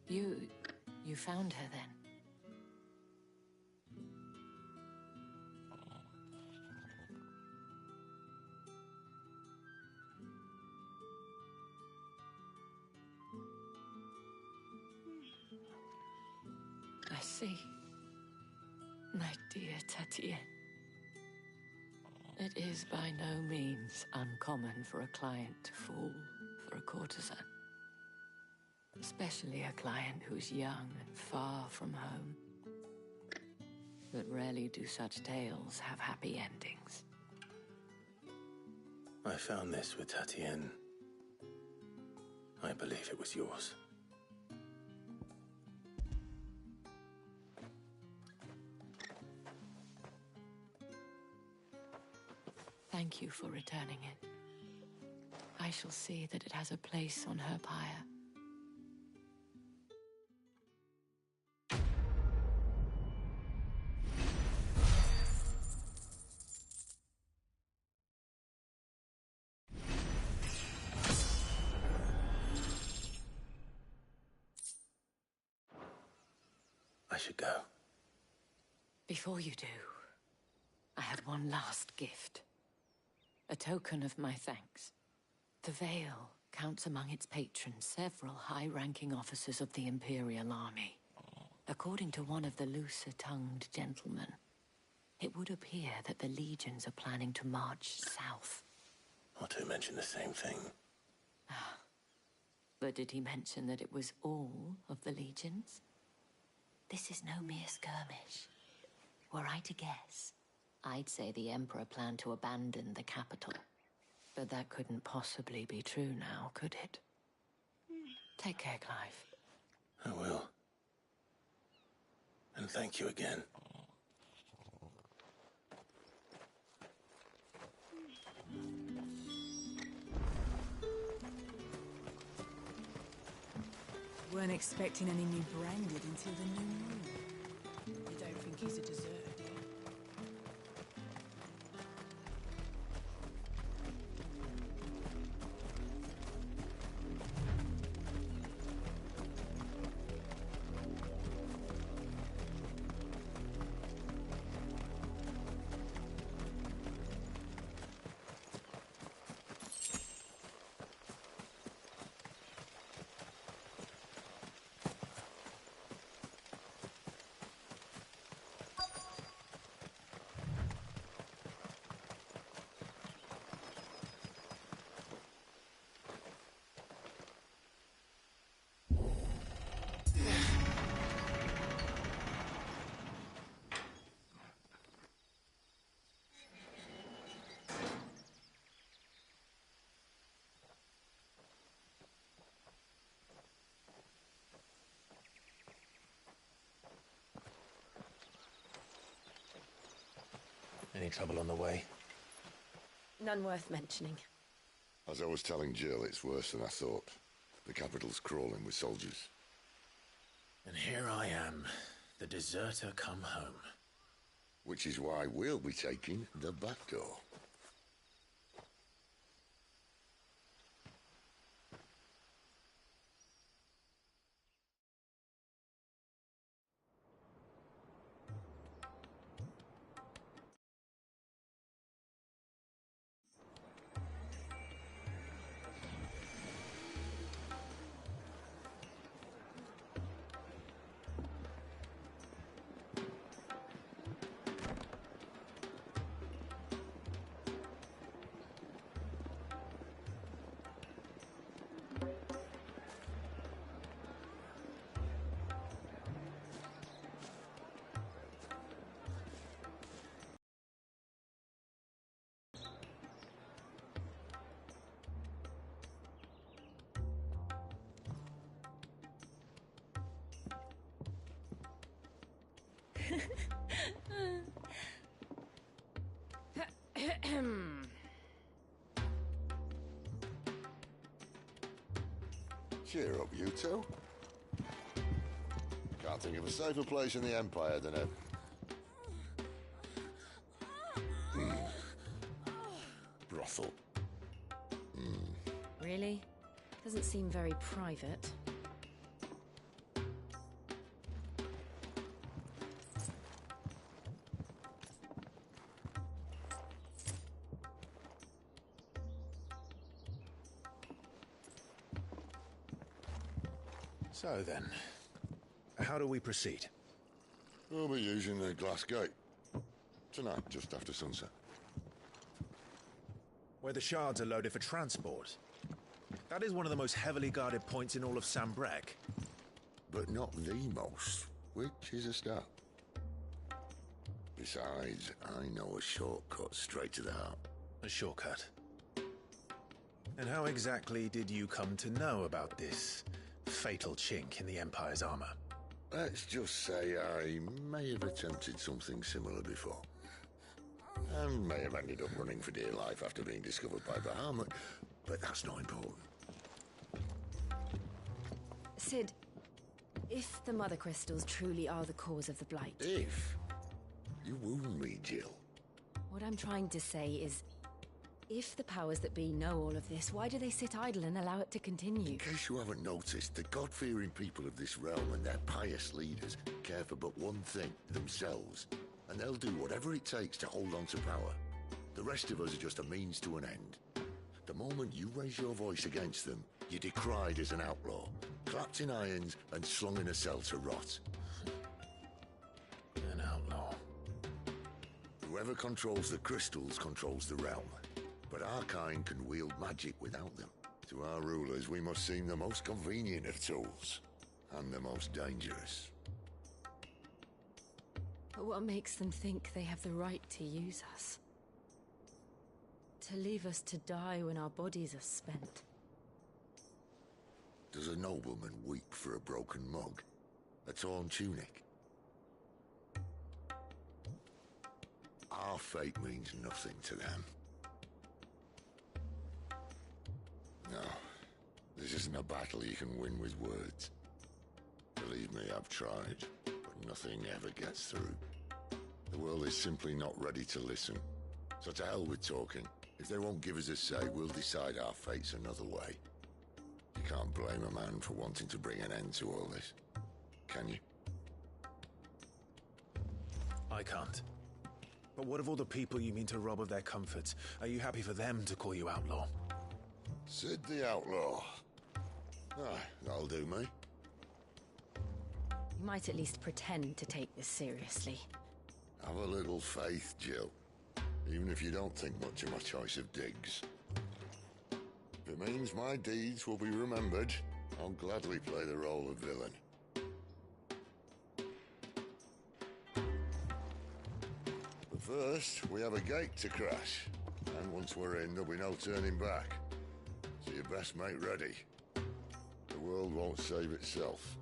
You found her then? I see. My dear Tatienne. It is by no means uncommon for a client to fall for a courtesan. Especially a client who's young and far from home. But rarely do such tales have happy endings. I found this with Tatienne. I believe it was yours. Thank you for returning it. I shall see that it has a place on her pyre. I should go. Before you do, I have one last gift. A token of my thanks. The Vale counts among its patrons several high-ranking officers of the Imperial Army. According to one of the looser-tongued gentlemen, it would appear that the legions are planning to march south. Not to mention the same thing. But did he mention that it was all of the legions? This is no mere skirmish. Were I to guess, I'd say the Emperor planned to abandon the capital. But that couldn't possibly be true now, could it? Take care, Clive. I will. And thank you again. Weren't expecting any new branded until the new moon. You don't think he's a deserter, do you? Any trouble on the way? None worth mentioning. As I was telling Jill, it's worse than I thought. The capital's crawling with soldiers. And here I am, the deserter come home. Which is why we'll be taking the back door. Cheer up, you two. Can't think of a safer place in the Empire than a... brothel. Really? Doesn't seem very private. So then, how do we proceed? We'll be using the glass gate. Tonight, just after sunset. Where the shards are loaded for transport. That is one of the most heavily guarded points in all of Sambrek. But not the most, which is a start. Besides, I know a shortcut straight to the heart. A shortcut? And how exactly did you come to know about this fatal chink in the Empire's armor? Let's just say I may have attempted something similar before. And may have ended up running for dear life after being discovered by Bahamut, but that's not important. Sid, if the Mother Crystals truly are the cause of the Blight... If? You wound me, Jill. What I'm trying to say is, if the powers that be know all of this, why do they sit idle and allow it to continue? In case you haven't noticed, the God-fearing people of this realm and their pious leaders care for but one thing, themselves. And they'll do whatever it takes to hold on to power. The rest of us are just a means to an end. The moment you raise your voice against them, you're decried as an outlaw, clapped in irons and slung in a cell to rot. An outlaw. Whoever controls the crystals controls the realm. But our kind can wield magic without them. To our rulers, we must seem the most convenient of tools. And the most dangerous. But what makes them think they have the right to use us? To leave us to die when our bodies are spent? Does a nobleman weep for a broken mug? A torn tunic? Our fate means nothing to them. No, this isn't a battle you can win with words. Believe me, I've tried, but nothing ever gets through. The world is simply not ready to listen. So to hell with talking. If they won't give us a say, we'll decide our fates another way. You can't blame a man for wanting to bring an end to all this, can you? I can't. But what of all the people you mean to rob of their comforts? Are you happy for them to call you outlaw? Sid the Outlaw. Ah, that'll do me. You might at least pretend to take this seriously. Have a little faith, Jill. Even if you don't think much of my choice of digs. If it means my deeds will be remembered, I'll gladly play the role of villain. But first, we have a gate to crash. And once we're in, there'll be no turning back. So you best make ready. The world won't save itself.